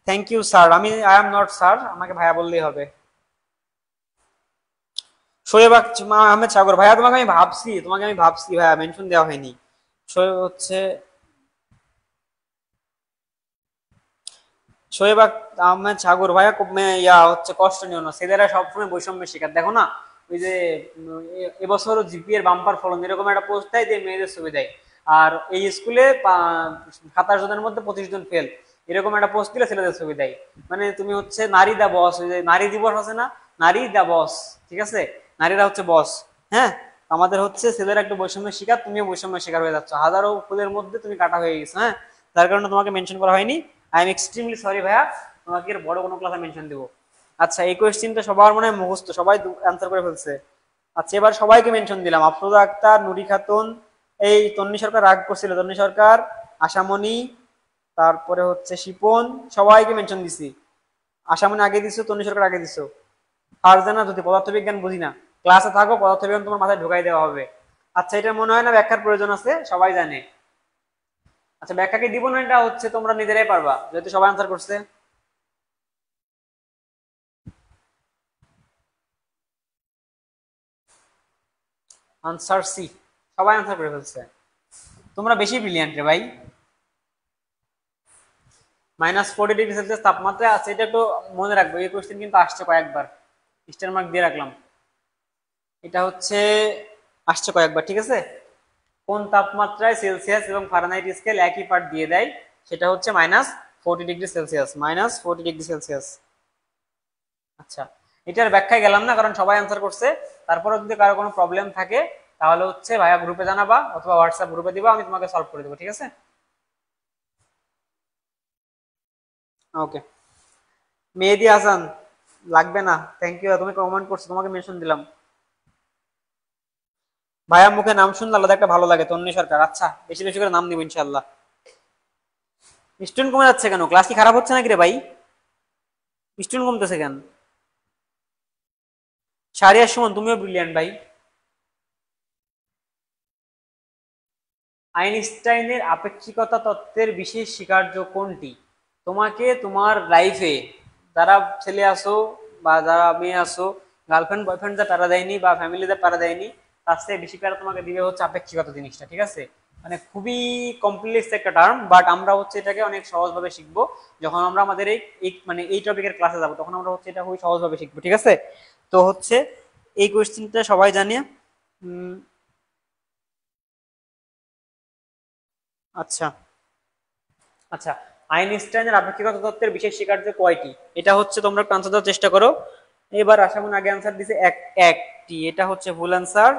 thank you sir. I am not sir, আমাকে ভাইয়া বললেই হবে। শোয়েব আহমেদ সাগর, ভাইয়া তোমাকে আমি ভাবছি ভাইয়া, মেনশন দেওয়া হয়নি। শোয়েব হচ্ছে শোয়েব আহমেদ সাগর, ভাইয়া ইয়া হচ্ছে কষ্ট নিও না, ছেলেরা সবসময় বৈষম্যের শিকার। দেখো না, ওই যে এবছর জিপি এর বাম্পার ফলন এরকম একটা পোস্ট দেয়, যে মেয়েদের ছবি দেয়, আর এই স্কুলে 27 জনের মধ্যে 25 জন ফেল, এরকম একটা পোস্ট দিলে ছেলেদের ছবি দেয়। মানে তুমি হচ্ছে নারী দা বস, ওই যে নারী দিবস আছে না, নারী দা বস, ঠিক আছে? নারীরা হচ্ছে বস। হ্যাঁ, আমাদের হচ্ছে ছেলেরা একটু বৈষম্যের শিকার, তুমিও বৈষম্যের শিকার হয়ে যাচ্ছ, হাজারো ফুলের মধ্যে তুমি কাটা হয়ে গেছো। হ্যাঁ, যার কারণে তোমাকে মেনশন করা হয়নি। আই এম এক্সট্রিমলি সরি ভাইয়া, তোমাকে এর বড় কোনো ক্লাসে মেনশন দিব। আচ্ছা, এই কোয়েশ্চেনটা সবার মনে হয় মুখস্থ, সবাই অ্যান্সার করে ফেলছে। আচ্ছা, এবার সবাইকে মেনশন দিলাম, আফরোজা আক্তার, নুরি খাতুন, এই তন্নি সরকার রাগ করছিল, তন্নি সরকার, আশামণি, তারপরে হচ্ছে শিপন, সবাইকে মেনশন দিছি। আশামণি আগে দিছো, তন্নি সরকার আগে দিছো। ফারজানা যদি পদার্থবিজ্ঞান বুঝি না, ক্লাসে থাকো, পদার্থবিজ্ঞান তোমার মাথায় ঢুকাই দেওয়া হবে। আচ্ছা, এটা মনে হয় না ব্যাখ্যার প্রয়োজন আছে, সবাই জানে। আচ্ছা, ব্যাখ্যাকে দিব না, এটা হচ্ছে তোমরা নিজেরাই পারবা, যেহেতু সবাই আনসার করছে। আনসার সি, সবাই আনসার করে ফেলছে। তোমরা বেশি ব্রিলিয়ান্ট রে ভাই। -40°C তাপমাত্রা আছে, এটা একটু মনে রাখবো, এই কোশ্চেন কিন্তু আসছে কয়েকবার, স্টার মার্ক দিয়ে রাখলাম। এটা হচ্ছে আসছে কয়েকবার, ঠিক আছে? কোন তাপমাত্রায় সেলসিয়াস এবং ফারেনহাইট স্কেল একই পার্ট দিয়ে দেয়, সেটা হচ্ছে -40°C। আচ্ছা, এটার ব্যাখ্যায় গেলাম না, কারণ সবাই আনসার করছে। তারপরে যদি কারো কোনো প্রবলেম থাকে তাহলে হচ্ছে ভাইয়া গ্রুপে জানাবা, অথবা হোয়াটসঅ্যাপ গ্রুপে দিবা, আমি তোমাকে সলভ করে দেবো, ঠিক আছে? ওকে, মেহেদি হাসান, লাগবে না, থ্যাংক ইউ, তুমি কমেন্ট করছো, তোমাকে মেনশন দিলাম। ভাইয়া মুখে নাম শুনলে আলাদা একটা ভালো লাগে, তন্নি সরকার। আচ্ছা, বেশি বেশি করে নাম নিব ইনশাল্লাহ। স্টুডেন্ট কমে যাচ্ছে কেন? ক্লাস কি খারাপ হচ্ছে নাকি রে ভাই? স্টুডেন্ট কমতেছে কেন? শাহরিয়ার সুমন, তুমিও ব্রিলিয়ান্ট ভাই। আইনস্টাইনের আপেক্ষিকতা তত্ত্বের বিশেষ স্বীকার্য কোনটি? তোমাকে তোমার লাইফে যারা ছেলে আসো বা যারা মেয়ে আসো, গার্লফ্রেন্ড বয়ফ্রেন্ড যা প্যারা দেয়নি বা ফ্যামিলিতে প্যারা দেয়নি, তার থেকে বেশি প্যারা তোমাকে দিবে হচ্ছে আপেক্ষিকতা জিনিসটা, ঠিক আছে? মানে খুবই কমপ্লেক্স একটা টার্ম, বাট আমরা হচ্ছে এটাকে অনেক সহজভাবে শিখবো যখন আমরা আমাদের মানে এই টপিকের ক্লাসে যাবো, তখন আমরা হচ্ছে এটা খুবই সহজভাবে শিখবো, ঠিক আছে? তো হচ্ছে এই কোয়েশ্চেনটা সবাই জানে। আচ্ছা আচ্ছা, আইনস্টাইনের আপেক্ষিকতা তত্ত্বের বিশেষ স্বীকার্য কয়টি? এটা হচ্ছে তোমরা একটু আনসার দেওয়ার চেষ্টা করো। এবার আশামন আগে আনসার দিছে একটি, এটা হচ্ছে ভুল আনসার।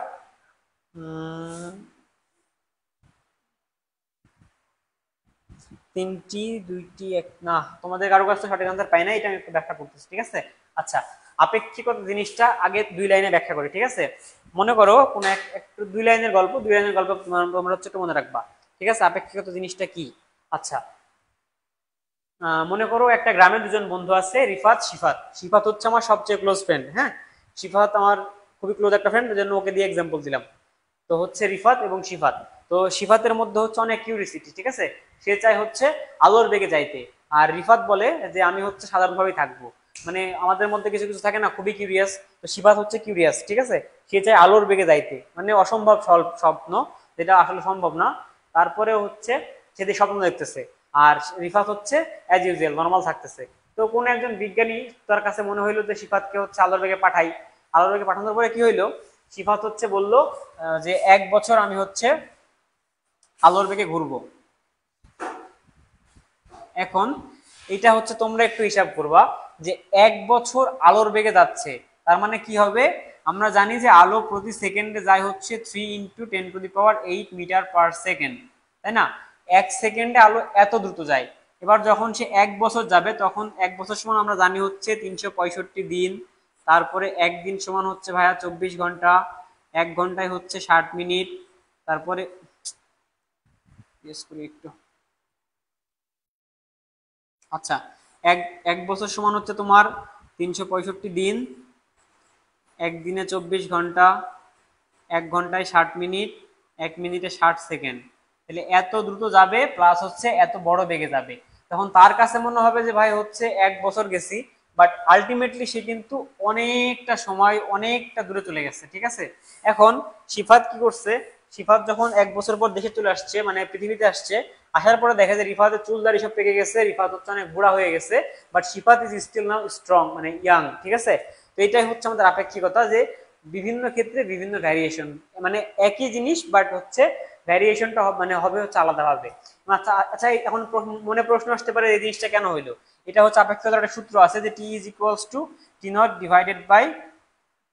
তিনটি, দুইটি, এক না, তোমাদের কারো কাছে সঠিক আনসার পাই না, এটা আমি একটু ব্যাখ্যা করতেছি, ঠিক আছে? আচ্ছা, আপেক্ষিকতা জিনিসটা আগে দুই লাইনে ব্যাখ্যা করি, ঠিক আছে? মনে করো কোন একটু দুই লাইনের গল্প তোমরা হচ্ছে একটু মনে রাখবা, ঠিক আছে? আপেক্ষিকতা জিনিসটা কি? আচ্ছা, মনে করো একটা গ্রামে দুজন বন্ধু আছে, রিফাত সিফাত। সিফাত হচ্ছে আমার সবচেয়ে ক্লোজ ফ্রেন্ড, হ্যাঁ, সিফাত আমার খুবই ক্লোজ একটা ফ্রেন্ড, জন্য ওকে দিয়ে এক্সাম্পল দিলাম। তো হচ্ছে রিফাত এবং সিফাত। তো সিফাতের মধ্যে হচ্ছে অনেক কিউরিসিটি, ঠিক আছে? সে চায় হচ্ছে আলোর বেগে যাইতে, আর রিফাত বলে যে আমি হচ্ছে সাধারণভাবেই থাকবো। মানে আমাদের মধ্যে কিছু কিছু থাকে না খুবই কিউরিয়াস, তো সিফাত হচ্ছে কিউরিয়াস, ঠিক আছে? সে চায় আলোর বেগে যাইতে, মানে অসম্ভব স্বপ্ন, যেটা আসলে সম্ভব না। তারপরে হচ্ছে সে স্বপ্ন দেখতেছে, আর রিফাত হচ্ছে অ্যাজ ইউজুয়াল নর্মাল থাকতেছে। তো কোন একজন বিজ্ঞানী, তার কাছে মনে হইলো যে সিফাতকে হচ্ছে আলোর বেগে পাঠাই। আলোর বেগে পাঠানোর পরে কি হইলো, সিফাত হচ্ছে বলল যে 1 বছর আমি হচ্ছে আলোর বেগে ঘুরবো। এখন এটা হচ্ছে তোমরা একটু হিসাব করবা যে 1 বছর আলোর বেগে যাচ্ছে, তার মানে কি হবে? আমরা জানি যে আলো প্রতি সেকেন্ডে যায় হচ্ছে 3 × 10⁸ মিটার পার সেকেন্ড, তাই না? 1 সেকেন্ডে আলো এত দ্রুত যায়। এবার যখন সে 1 বছর যাবে, তখন 1 বছর সমান আমরা জানি হচ্ছে 365 দিন। তারপরে একদিন সমান হচ্ছে ভাইয়া 24 ঘন্টা, 1 ঘন্টায় হচ্ছে 60 মিনিট। তারপরে একটু, আচ্ছা, এক এক বছর সমান হচ্ছে তোমার 365 দিন, একদিনে 24 ঘন্টা, 1 ঘন্টায় 60 মিনিট, 1 মিনিটে 60 সেকেন্ড। তাহলে এত দ্রুত যাবে, প্লাস হচ্ছে এত বড় বেগে যাবে। তখন তার কাছে মনে হবে যে ভাই হচ্ছে 1 বছর গেছি, বাট আলটিমেটলি সে কিন্তু অনেকটা সময় অনেকটা দূরে চলে গেছে, ঠিক আছে? এখন সিফাত কি করছে, সিফাত যখন 1 বছর পর দেশে চলে আসছে, মানে পৃথিবীতে আসছে, আসার পরে দেখে যে রিফাতের চুল দাড়ি সব পেকে গেছে, রিফাত হচ্ছে অনেক বুড়া হয়ে গেছে, but Sifat is still now strong, মানে ইয়াং, ঠিক আছে? তো এটাই হচ্ছে আমাদের আপেক্ষিকতা, যে বিভিন্ন ক্ষেত্রে বিভিন্ন ভ্যারিয়েশন, মানে একই জিনিস বাট হচ্ছে ভ্যারিয়েশনটা মানে হবে হচ্ছে আলাদাভাবে। আচ্ছা আচ্ছা, এখন মনে প্রশ্ন আসতে পারে এই জিনিসটা কেন হইলো? এটা হচ্ছে আপেক্ষিকতার একটা সূত্র আছে, যে T is equals to T naught divided by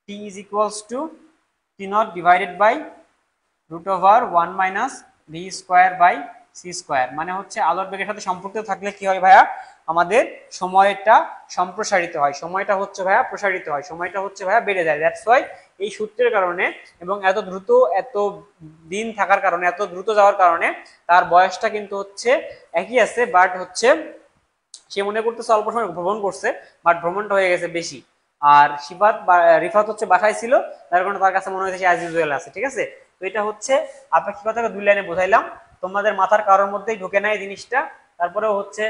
T is equals to T naught divided by √1 - v² by c²। মানে হচ্ছে আলোর বেগের সাথে সম্পর্কিত থাকলে কি হয় ভাইয়া, আমাদের সময়টা সম্প্রসারিত হয়, সময়টা হচ্ছে ভাইয়া প্রসারিত হয়, সময়টা হচ্ছে ভাইয়া বেড়ে যায়। দ্যাটস ওয়াই এই সূত্রের কারণে এবং এত দ্রুত এত দিন থাকার কারণে, এত দ্রুত যাওয়ার কারণে তার বয়সটা কিন্তু হচ্ছে একই আছে, বাট হচ্ছে সে মনে করতেছে অল্প সময় ভ্রমণ করছে, বাট ভ্রমণটা হয়ে গেছে বেশি। আর সিফাত বা রিফাত হচ্ছে বাসায় ছিল, তার কারণে তার কাছে মনে হয়েছে অ্যাজ ইউজুয়াল আছে, ঠিক আছে? তো এটা হচ্ছে আপেক্ষিকতাকে দুই লাইনে বোঝাইলাম, তোমাদের মাথার কারোর মধ্যেই ঢোকে না এই জিনিসটা। তারপরেও হচ্ছে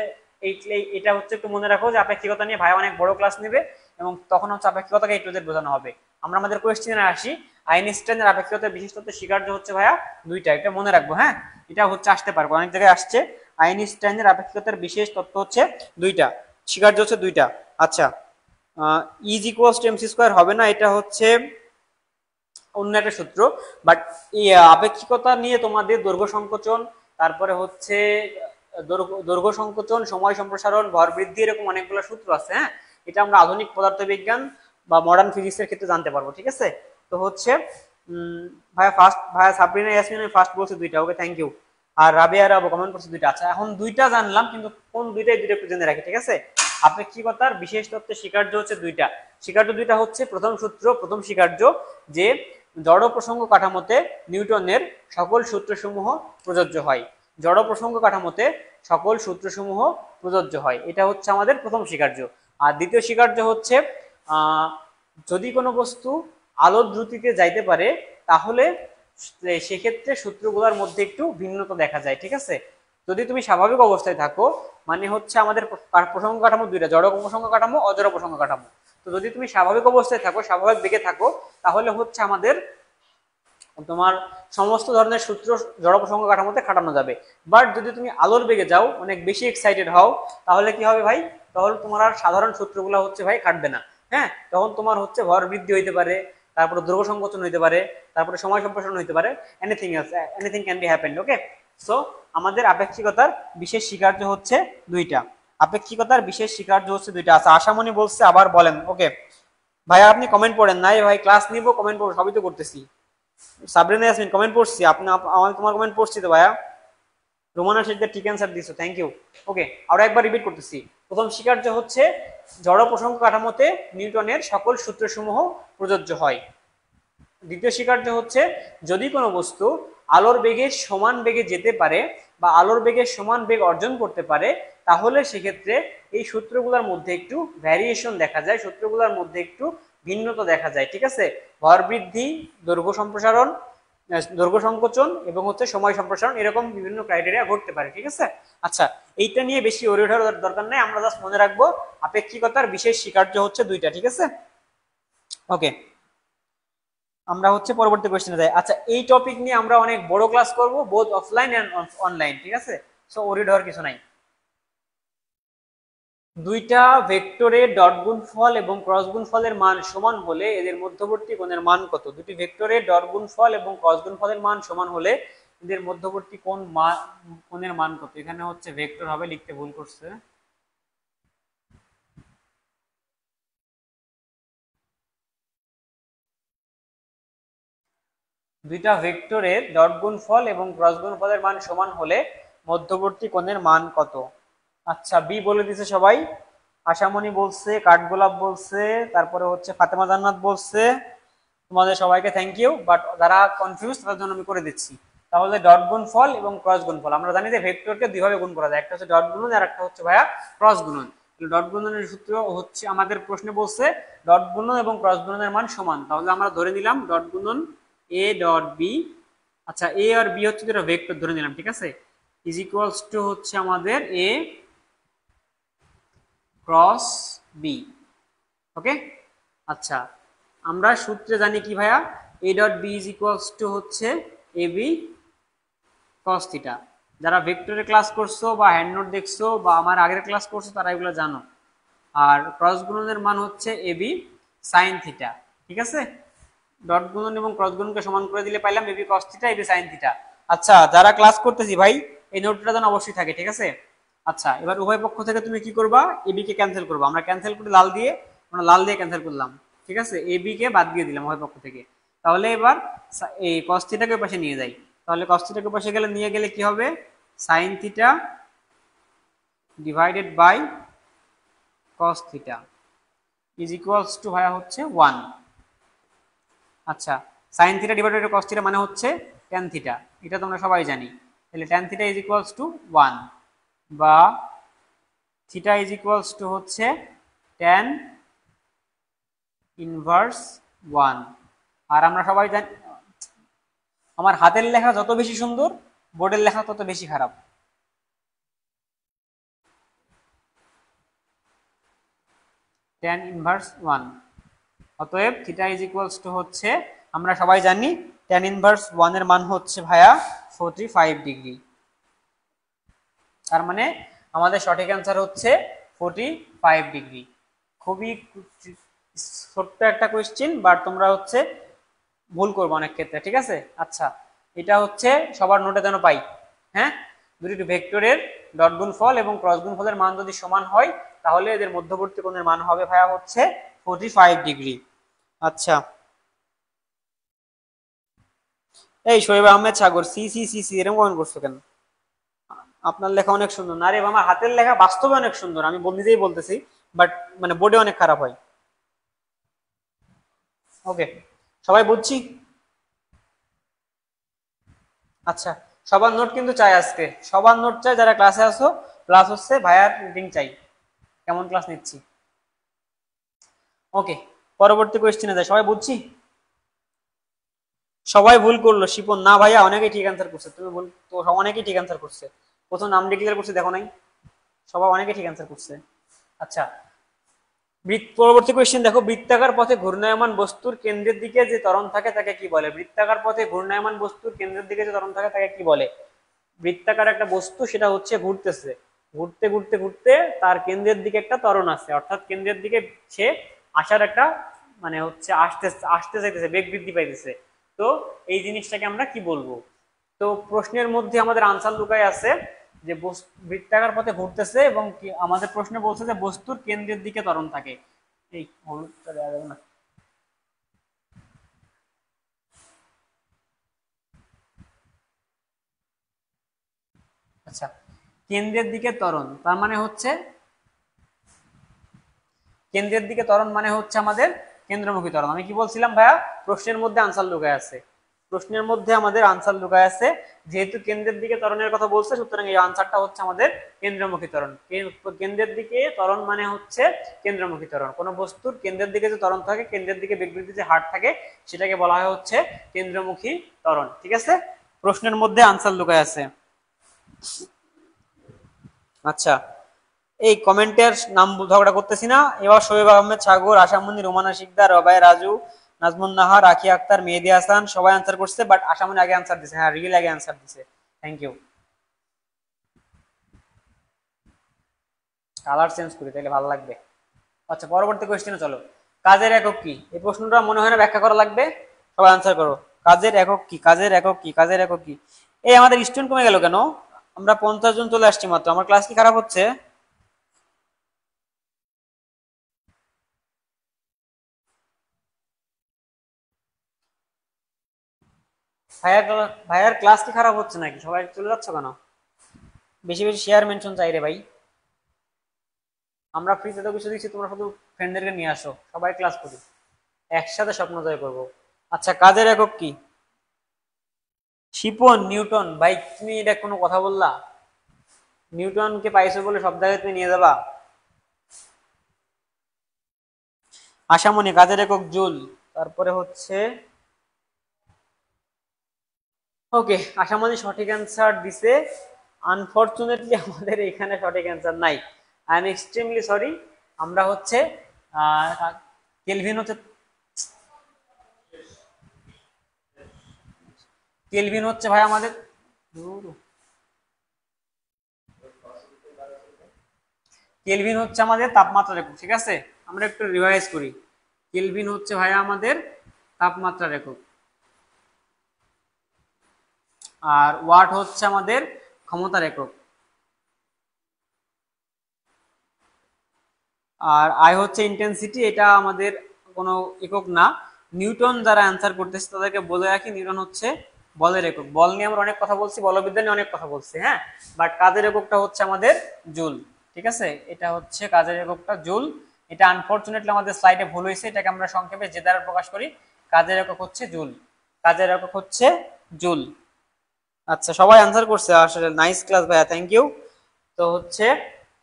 এটা হচ্ছে একটু মনে রাখো যে আপেক্ষিকতা নিয়ে ভাই অনেক বড় ক্লাস নেবে, এবং তখন হচ্ছে আপেক্ষিকতাকে একটু বোঝানো হবে। আমরা আমাদের কোয়েশ্চেনে আসি। আইনস্টাইনের আপেক্ষিকতার বিশেষ তত্ত্বের স্বীকার্য হচ্ছে ভাইয়া দুইটা, এটা মনে রাখবো, হ্যাঁ? এটা হচ্ছে আসতে পারবো, অনেক জায়গায় আসছে। আইনস্টাইনের আপেক্ষিকতার বিশেষ তত্ত্ব হচ্ছে দুইটা, স্বীকার্য হচ্ছে দুইটা। আচ্ছা, ইজ ইকুয়ালস টু mc² হবে না, এটা হচ্ছে অন্য একটা সূত্র। বাট এই আপেক্ষিকতা নিয়ে তোমাদের দৈর্ঘ্য সংকোচন, তারপরে হচ্ছে দৈর্ঘ্য সংকোচন, সময় সম্প্রসারণ, ভর বৃদ্ধি, এরকম অনেকগুলো সূত্র আছে, হ্যাঁ? এটা আমরা আধুনিক পদার্থবিজ্ঞান বা মডার্ন ফিজিক্সের ক্ষেত্রে জানতে পারবো, ঠিক আছে? তো হচ্ছে ভাইয়া সাবরিনা ইয়াসমিন আমি ফার্স্ট বলছি দুইটা, ওকে থ্যাংক ইউ। আর রাবিয়া রাবো কমেন্ট করছে দুইটা। আচ্ছা, এখন দুইটা জানলাম, কিন্তু কোন দুইটা একটু জেনে রাখি, ঠিক আছে? আপেক্ষিকতার বিশেষ তত্ত্বের স্বীকার্য হচ্ছে দুইটা। স্বীকার্য দুইটা হচ্ছে, প্রথম সূত্র, প্রথম স্বীকার্য, যে জড় প্রসঙ্গ কাঠামোতে নিউটনের সকল সূত্রসমূহ প্রযোজ্য হয়। জড় প্রসঙ্গ কাঠামোতে সকল সূত্রসমূহ প্রযোজ্য হয়, এটা হচ্ছে আমাদের প্রথম স্বীকার্য। আর দ্বিতীয় স্বীকার্য হচ্ছে যদি কোনো বস্তু আলোর দ্রুতিতে যাইতে পারে, তাহলে সেক্ষেত্রে সূত্রগুলোর মধ্যে একটু ভিন্নতা দেখা যায়, ঠিক আছে। যদি তুমি স্বাভাবিক অবস্থায় থাকো, মানে হচ্ছে আমাদের প্রসঙ্গ কাঠামো দুইটা, জড় প্রসঙ্গ কাঠামো, অজড় প্রসঙ্গ কাঠামো। তো যদি তুমি স্বাভাবিক অবস্থায় থাকো, স্বাভাবিক বেগে থাকো, তাহলে হচ্ছে আমাদের তোমার সমস্ত ধরনের সূত্র জড় প্রসঙ্গ কাঠামোতে খাটানো যাবে। বাট যদি তুমি আলোর বেগে যাও, অনেক বেশি এক্সাইটেড হও, তাহলে কি হবে ভাই, তাহলে তোমার আর সাধারণ সূত্রগুলো হচ্ছে ভাই খাটবে না। হ্যাঁ, তখন তোমার হচ্ছে ভর বৃদ্ধি হইতে পারে, তারপরে দৈর্ঘ্য সংকোচন হইতে পারে, তারপরে সময় সম্প্রসারণ হইতে পারে, anything else, anything can be happened. Okay, so আমাদের আপেক্ষিকতার বিশেষ স্বীকার্য হচ্ছে দুইটা। আপেক্ষিকতার বিশেষ স্বীকার্য হচ্ছে দুইটা। আচ্ছা, আশামণি বলছে আবার বলেন। ওকে ভাইয়া, আপনি কমেন্ট পড়েন নাই ভাই, ক্লাস নিব, কমেন্ট পড়বো, সবই তো করতেছি। সাবরিনা ইয়াসমিন কমেন্ট পড়ছি, আপনি আমার তোমার কমেন্ট পড়ছি তো ভাইয়া। রোমানা শেখদের ঠিক অ্যান্সার দিছো, থ্যাংক ইউ। ওকে, আরো একবার রিপিট করতেছি। প্রথম স্বীকার্য হচ্ছে জড় প্রসঙ্গ কাঠামোতে নিউটনের সকল সূত্রসমূহ প্রযোজ্য হয়। দ্বিতীয় স্বীকার্য হচ্ছে যদি কোনো বস্তু আলোর বেগের সমান বেগে যেতে পারে বা আলোর বেগের সমান বেগ অর্জন করতে পারে, তাহলে সেক্ষেত্রে এই সূত্রগুলোর মধ্যে একটু ভ্যারিয়েশন দেখা যায়, সূত্রগুলোর মধ্যে একটু ভিন্নতা দেখা যায়, ঠিক আছে। ভর বৃদ্ধি, দৈর্ঘ্য সম্প্রসারণ, দৈর্ঘ্য সংকোচন এবং হচ্ছে সময় সম্প্রসারণ, এরকম বিভিন্ন ক্রাইটেরিয়া ঘটতে পারে, ঠিক আছে। আচ্ছা, এইটা নিয়ে বেশি ওরে ওঠার দরকার নেই, আমরা জাস্ট মনে রাখবো আপেক্ষিকতার বিশেষ স্বীকার্য হচ্ছে দুইটা, ঠিক আছে। ওকে, আমরা হচ্ছে পরবর্তী কোশ্চেনে যাই। আচ্ছা, এই টপিক নিয়ে আমরা অনেক বড় ক্লাস করব, বোথ অফলাইন এন্ড অনলাইন, ঠিক আছে। সো ওরিড হওয়ার কিছু নাই। দুইটা ভেক্টরের ডট গুণফল এবং ক্রস গুণফলের মান সমান হলে এদের মধ্যবর্তী কোণের মান কত? দুটি ভেক্টরের ডট গুণফল এবং ক্রস গুণফলের মান সমান হলে এদের মধ্যবর্তী কোণের মান কত? এখানে হচ্ছে ভেক্টর হবে, লিখতে ভুল করছে। দুইটা ভেক্টরের ডট গুণফল এবং ক্রস গুণফলের মান সমান হলে মধ্যবর্তী কোণের মান কত? আচ্ছা, বি বলে দিছে সবাই। আশামণি বলছে, কাঠগোলাপ বলছে, তারপরে হচ্ছে ফাতেমা জান্নাত বলছে। তোমাদের সবাইকে থ্যাংক ইউ। বাট যারা কনফিউজ তাদের জন্য আমি করে দিচ্ছি। তাহলে ডট গুণফল এবং ক্রস গুণফল, আমরা জানি যে ভেক্টরকে দুইভাবে গুণ করা যায়, একটা হচ্ছে ডট গুণন আর একটা হচ্ছে ভাইয়া ক্রস গুণন। ডট গুণনের সূত্র হচ্ছে আমাদের প্রশ্নে বলছে ডট গুণন এবং ক্রস গুণনের মান সমান, তাহলে আমরা ধরে নিলাম ডট গুণন এ ডট বি। আচ্ছা, এ আর বি হচ্ছে যেটা ভেক্টর ধরে নিলাম, ঠিক আছে, ইজ ইকুয়ালস টু হচ্ছে আমাদের এ ক্রস বি। ওকে, আচ্ছা, আমরা সূত্রে জানি কি ভাইয়া, A dot B is equals to হচ্ছে এ বি কস থিটা। যারা ভেক্টরের ক্লাস করছো বা হ্যান্ড নোট দেখছো বা আমার আগের ক্লাস করছো তারা এগুলো জানো। আর ক্রস গুণনের মান হচ্ছে এ বি সাইন থিটা, ঠিক আছে। ডট গুণন এবং ক্রস গুণনকে সমান করে দিলে পাইলাম A B cos theta, A B sine theta. আচ্ছা, যারা ক্লাস করতেছি ভাই, এই নোটটা যেন অবশ্যই থাকে, ঠিক আছে। আচ্ছা, এবার উভয় পক্ষ থেকে তুমি কি করবা, এ বি কে ক্যান্সেল করবা। আমরা ক্যান্সেল করে লাল দিয়ে, আমরা লাল দিয়ে ক্যান্সেল করলাম, ঠিক আছে, এ বি কে বাদ দিয়ে দিলাম উভয় পক্ষ থেকে। তাহলে এবার এই কস থিটাকে পাশে নিয়ে যাই, তাহলে কস থিটাকে পাশে গেলে নিয়ে গেলে কি হবে, sine theta divided by cos theta is equals to ভাইয়া হচ্ছে 1। আচ্ছা, sine theta divided by cos theta মানে হচ্ছে ট্যান থিটা, এটা তোমরা সবাই জানি। তাহলে tan theta is equals to 1 বা থিটা ইজ ইকুয়ালস টু হচ্ছে ট্যান ইনভার্স 1। আর আমরা সবাই জানি, আমার হাতের লেখা যত বেশি সুন্দর, বোর্ডের লেখা তত বেশি খারাপ। ট্যান ইনভার্স 1, অতএব থিটা ইজ ইকুয়ালস টু হচ্ছে, আমরা সবাই জানি ট্যান ইনভার্স 1 এর মান হচ্ছে ভাইয়া 45 ডিগ্রি। তার মানে আমাদের সঠিক অ্যান্সার হচ্ছে 45 ডিগ্রি। খুবই ছোট্ট একটা কোয়েশ্চেন, বাট তোমরা হচ্ছে ভুল করবো অনেক ক্ষেত্রে, ঠিক আছে। আচ্ছা, এটা হচ্ছে সবার নোটে যেন পাই। হ্যাঁ, দুটি ভেক্টরের ডট গুণফল এবং ক্রস গুণফলের মান যদি সমান হয়, তাহলে এদের মধ্যবর্তী কোণের মান হবে ভাইয়া হচ্ছে 45 ডিগ্রি। আচ্ছা, এই শোয়েব আহমেদ সাগর, সি সি সি সি এরকম কমেন্ট করছো কেন? আপনার লেখা অনেক সুন্দর না রে, আমার হাতের লেখা বাস্তবে অনেক সুন্দর, আমি নিজেই বলতেছি, বাট মানে বোর্ডে অনেক খারাপ হয়। ওকে, সবাই বুঝছি। আচ্ছা, সবার নোট কিন্তু চাই আজকে, সবার নোট চাই যারা ক্লাসে আসো, প্লাস হচ্ছে ভাইয়ার রিডিং চাই, কেমন ক্লাস নিচ্ছি। ওকে, পরবর্তী কোয়েশ্চেনে যাই, সবাই বুঝছি। সবাই ভুল করলো। শিপন না ভাইয়া, অনেকেই ঠিক অ্যান্সার করছে। তুমি ভুল তো, অনেকেই ঠিক অ্যান্সার করছে। প্রথম নাম ডিক্লেয়ার করছে দেখো নাই, সবাই অনেকেই ঠিক অ্যান্সার করছে। আচ্ছা, পরবর্তী কোয়েশ্চেন দেখো, বৃত্তাকার পথে ঘূর্ণায়মান বস্তুর কেন্দ্রের দিকে যে ত্বরণ থাকে তাকে কি বলে? বৃত্তাকার পথে ঘূর্ণায়মান বস্তুর কেন্দ্রের দিকে যে ত্বরণ থাকে তাকে কি বলে? বৃত্তাকার একটা বস্তু, সেটা হচ্ছে ঘুরতেছে, ঘুরতে ঘুরতে ঘুরতে তার কেন্দ্রের দিকে একটা ত্বরণ আছে, অর্থাৎ কেন্দ্রের দিকে সে আসার একটা মানে হচ্ছে আসতে আসতে চাইতেছে, বেগ বৃদ্ধি পাইতেছে। তো এই জিনিসটাকে আমরা কি বলবো? তো প্রশ্নের মধ্যে আমাদের আনসার লুকায় আছে যে বৃত্তাকার পথে ঘুরতেছে এবং আমাদের প্রশ্নে বলছে যে বস্তুর কেন্দ্রের দিকে ত্বরণ থাকে। এই হলুদটা দেওয়া যাবে না? আচ্ছা, কেন্দ্রের দিকে ত্বরণ তার মানে হচ্ছে, কেন্দ্রের দিকে ত্বরণ মানে হচ্ছে আমাদের কেন্দ্রমুখী ত্বরণ। আমি কি বলছিলাম ভাইয়া? প্রশ্নের মধ্যে আনসার লুকায় আছে, প্রশ্নের মধ্যে আমাদের আনসার লুকায় আছে। যেহেতু কেন্দ্রের দিকে ত্বরণের কথা বলছে, সুতরাং এই আনসারটা হচ্ছে আমাদের কেন্দ্রমুখী ত্বরণ। কেন্দ্রের দিকে ত্বরণ মানে হচ্ছে কেন্দ্রমুখী ত্বরণ। কোনো বস্তুর কেন্দ্রের দিকে যে ত্বরণ থাকে, কেন্দ্রের দিকে বেগ বৃদ্ধির যে হার থাকে, সেটাকে বলা হয় হচ্ছে কেন্দ্রমুখী ত্বরণ। ঠিক আছে, প্রশ্নের মধ্যে আনসার লুকায় আছে। আচ্ছা, এই কমেন্টের নাম ঝগড়া করতেছি না। এবার শোয়েব আহমেদ সাগর, আশামনি, রোমানা শিকদার, রবাই রাজু, নাজমুন নাহার, রাখি আক্তার, মেহেদি হাসান সবাই আনসার করছে, বাট আশামনি আগে আনসার দিছে। হ্যাঁ, রিল আগে আনসার দিছে। Thank you. কালার চেঞ্জ করি তাহলে ভালো লাগবে। আচ্ছা, পরবর্তী কোয়েশ্চেনে চলো। কাজের একক কি? এই প্রশ্নটা মনে হয় না ব্যাখ্যা করা লাগবে, সবাই আনসার করো। কাজের একক কি? কাজের একক কি? কাজের একক কি? এই আমাদের স্টুডেন্ট কমে গেল কেন? আমরা 50 জন চলে আসছি মাত্র। আমার ক্লাস কি খারাপ হচ্ছে? ভাইয়ার ভাইয়ার ক্লাস কি খারাপ হচ্ছে নাকি? সবাই চলে যাচ্ছ কেন? বেশি বেশি শেয়ার মেনশন চাই রে ভাই। আমরা ফ্রিতে তো কিছু দিচ্ছি, তোমরা শুধু ফ্রেন্ডদেরকে নিয়ে আসো, সবাই ক্লাস করি, একসাথে স্বপ্ন জয় করবো। আচ্ছা, কাজের একক কি? শিপন, নিউটন। ভাই তুমি এটা কোনো কথা বললা? নিউটনকে পাইছো বলে সব জায়গায় তুমি নিয়ে যাবা? আশামনি, কাজের একক জুল। তারপরে হচ্ছে ওকে, আশামনি সঠিক অ্যান্সার দিছে। আনফরচুনেটলি আমাদের এখানে সঠিক অ্যান্সার নাই। I am extremely sorry. আমরা হচ্ছে কেলভিন হচ্ছে, কেলভিন হচ্ছে ভাই আমাদের, কেলভিন হচ্ছে আমাদের তাপমাত্রা একক। ঠিক আছে, আমরা একটু রিভাইজ করি। কেলভিন হচ্ছে ভাইয়া আমাদের তাপমাত্রার একক, আর ওয়াট হচ্ছে আমাদের ক্ষমতার একক, আর আই হচ্ছে ইন্টেন্সিটি। এটা আমাদের কোনো একক না। নিউটন যারা অ্যান্সার করতেছে তাদেরকে বলে রাখি, নিউটন হচ্ছে বলের একক। বল নিয়ে আমরা অনেক কথা বলছি, বলবিদ্যা নিয়ে অনেক কথা বলছি, হ্যাঁ, বাট কাজের এককটা হচ্ছে আমাদের জুল। ঠিক আছে, এটা হচ্ছে কাজের এককটা জুল। এটা আনফরচুনেটলি আমাদের স্লাইডে ভুল হয়েছে, এটাকে আমরা সংক্ষেপে যে দ্বারা প্রকাশ করি। কাজের একক হচ্ছে জুল, কাজের একক হচ্ছে জুল। আচ্ছা, সবাই অ্যান্সার করছে, আসলে নাইস ক্লাস ভাইয়া, থ্যাংক ইউ। তো হচ্ছে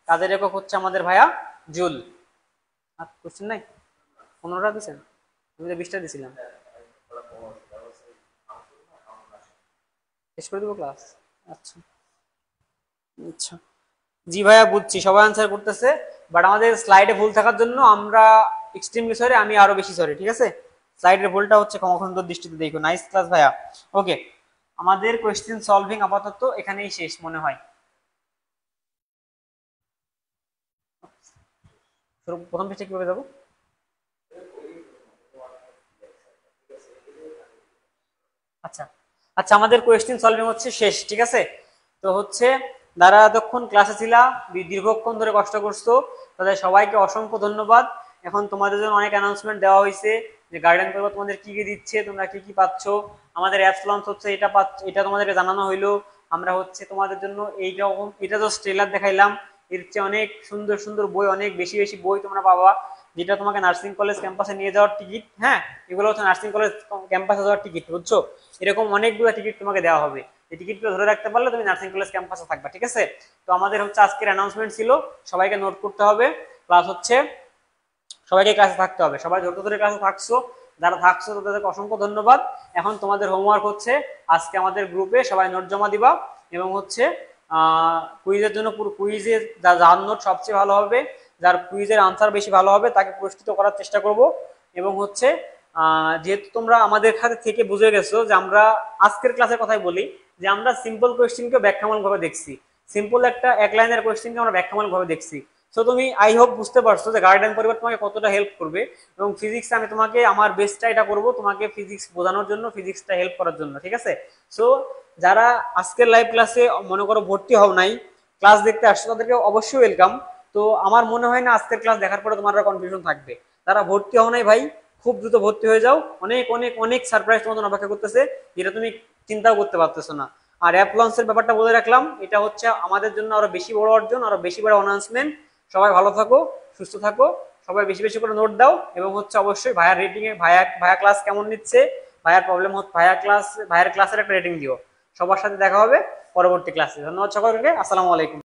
কাজের একক হচ্ছে আমাদের ভাইয়া জুল। আর কোশ্চেন নাই? 15টা দিচ্ছেন? আমি তো 20টা দিছিলাম। শেষ করে দেবো ক্লাস? আচ্ছা আচ্ছা, জি ভাইয়া বুঝছি, সবাই আনসার করতেছে, বাট আমাদের স্লাইডে ভুল থাকার জন্য আমরা এক্সট্রিমলি সরি, আমি আরো বেশি সরি। ঠিক আছে, স্লাইডের ভুলটা হচ্ছে ক্ষমাখুন্দর দৃষ্টিতে দেখো। নাইস ক্লাস ভাইয়া। ওকে, আমাদের কোয়েশ্চেন সলভিং আপাতত এখানেই শেষ মনে হয়। প্রথম পৃষ্ঠে কিভাবে যাবো? আচ্ছা আচ্ছা, আমাদের কোয়েশ্চেন সলভিং হচ্ছে শেষ। ঠিক আছে, তো হচ্ছে যারা এতক্ষণ ক্লাসে ছিলা, দীর্ঘক্ষণ ধরে কষ্ট করছো, তাদের সবাইকে অসংখ্য ধন্যবাদ। এখন তোমাদের জন্য অনেক অ্যানাউন্সমেন্ট দেওয়া হয়েছে যে গার্ডেন পরিবার তোমাদের কি কি দিচ্ছে, তোমরা কি কি পাচ্ছ। আমাদের অ্যাপস লঞ্চ হচ্ছে, এটা এটা তোমাদেরকে জানানো হইলো। আমরা হচ্ছে তোমাদের জন্য এইরকম, এটা তো ট্রেলার দেখাইলাম, এর চেয়ে অনেক সুন্দর সুন্দর বই, অনেক বেশি বেশি বই তোমরা পাবা, যেটা তোমাকে নার্সিং কলেজ ক্যাম্পাসে নিয়ে যাওয়ার টিকিট। হ্যাঁ, এগুলো হচ্ছে নার্সিং কলেজ ক্যাম্পাসে যাওয়ার টিকিট, বুঝছো? এরকম অনেকগুলো টিকিট তোমাকে দেওয়া হবে। এই টিকিটগুলো ধরে রাখতে পারলে তুমি নার্সিং কলেজ ক্যাম্পাসে থাকবা। ঠিক আছে, তো আমাদের হচ্ছে আজকের অ্যানাউন্সমেন্ট ছিল, সবাইকে নোট করতে হবে, প্লাস হচ্ছে সবাইকে ক্লাসে থাকতে হবে। সবাই যত ধরে ক্লাসে থাকছো, যারা থাকছো তাদেরকে অসংখ্য ধন্যবাদ। এখন তোমাদের হোমওয়ার্ক হচ্ছে আজকে আমাদের গ্রুপে সবাই নোট জমা দিবা এবং হচ্ছে কুইজের জন্য পুরো কুইজে যার নোট সবচেয়ে ভালো হবে, যার কুইজের আনসার বেশি ভালো হবে তাকে পুরস্কৃত করার চেষ্টা করব। এবং হচ্ছে যেহেতু তোমরা আমাদের কাছে থেকে বুঝে গেছো যে আমরা আজকের ক্লাসের কথাই বলি যে আমরা সিম্পল কোয়েশ্চেনকে ব্যাখ্যামূলক ভাবে দেখছি, সিম্পল একটা এক লাইনের কোয়েশ্চেনকে আমরা ব্যাখ্যামূলক ভাবে দেখছি। সো তুমি আই হোপ বুঝতে পারছো যে গাইডলাইন পরিবার তোমাকে কতটা হেল্প করবে। এবং ফিজিক্সে আমি তোমাকে আমার বেস্টটা এটা করবো তোমাকে ফিজিক্স বোঝানোর জন্য, ফিজিক্সটা হেল্প করার জন্য, ঠিক আছে? সো যারা আজকের লাইভ ক্লাসে মনে করো ভর্তি হও নাই, ক্লাস দেখতে আসছো, তাদেরকে অবশ্যই ওয়েলকাম। তো আমার মনে হয় না আজকের ক্লাস দেখার পরে তোমার কনফিউশন থাকবে। যারা ভর্তি হও নাই ভাই, খুব দ্রুত ভর্তি হয়ে যাও। অনেক অনেক অনেক সারপ্রাইজ তোমার জন্য অপেক্ষা করতেছে, যেটা তুমি চিন্তাও করতে পারতেছো না। আর অ্যাপ লঞ্চের ব্যাপারটা বলে রাখলাম, এটা হচ্ছে আমাদের জন্য আরো বেশি বড় অর্জন, আরো বেশি বড় অ্যানাউন্সমেন্ট। সবাই ভালো থাকো, সুস্থ থাকো, সবাই বেশি বেশি করে নোট দাও। এবং হচ্ছে অবশ্যই ভাইয়ার রেটিং এ ভাইয়া ক্লাস কেমন নিচ্ছে, ভাইয়ার প্রবলেম হচ্ছে, ভাইয়ার ক্লাসের একটা রেটিং দিও। সবার সাথে দেখা হবে পরবর্তী ক্লাসে। ধন্যবাদ সকলকে, আসসালামু আলাইকুম।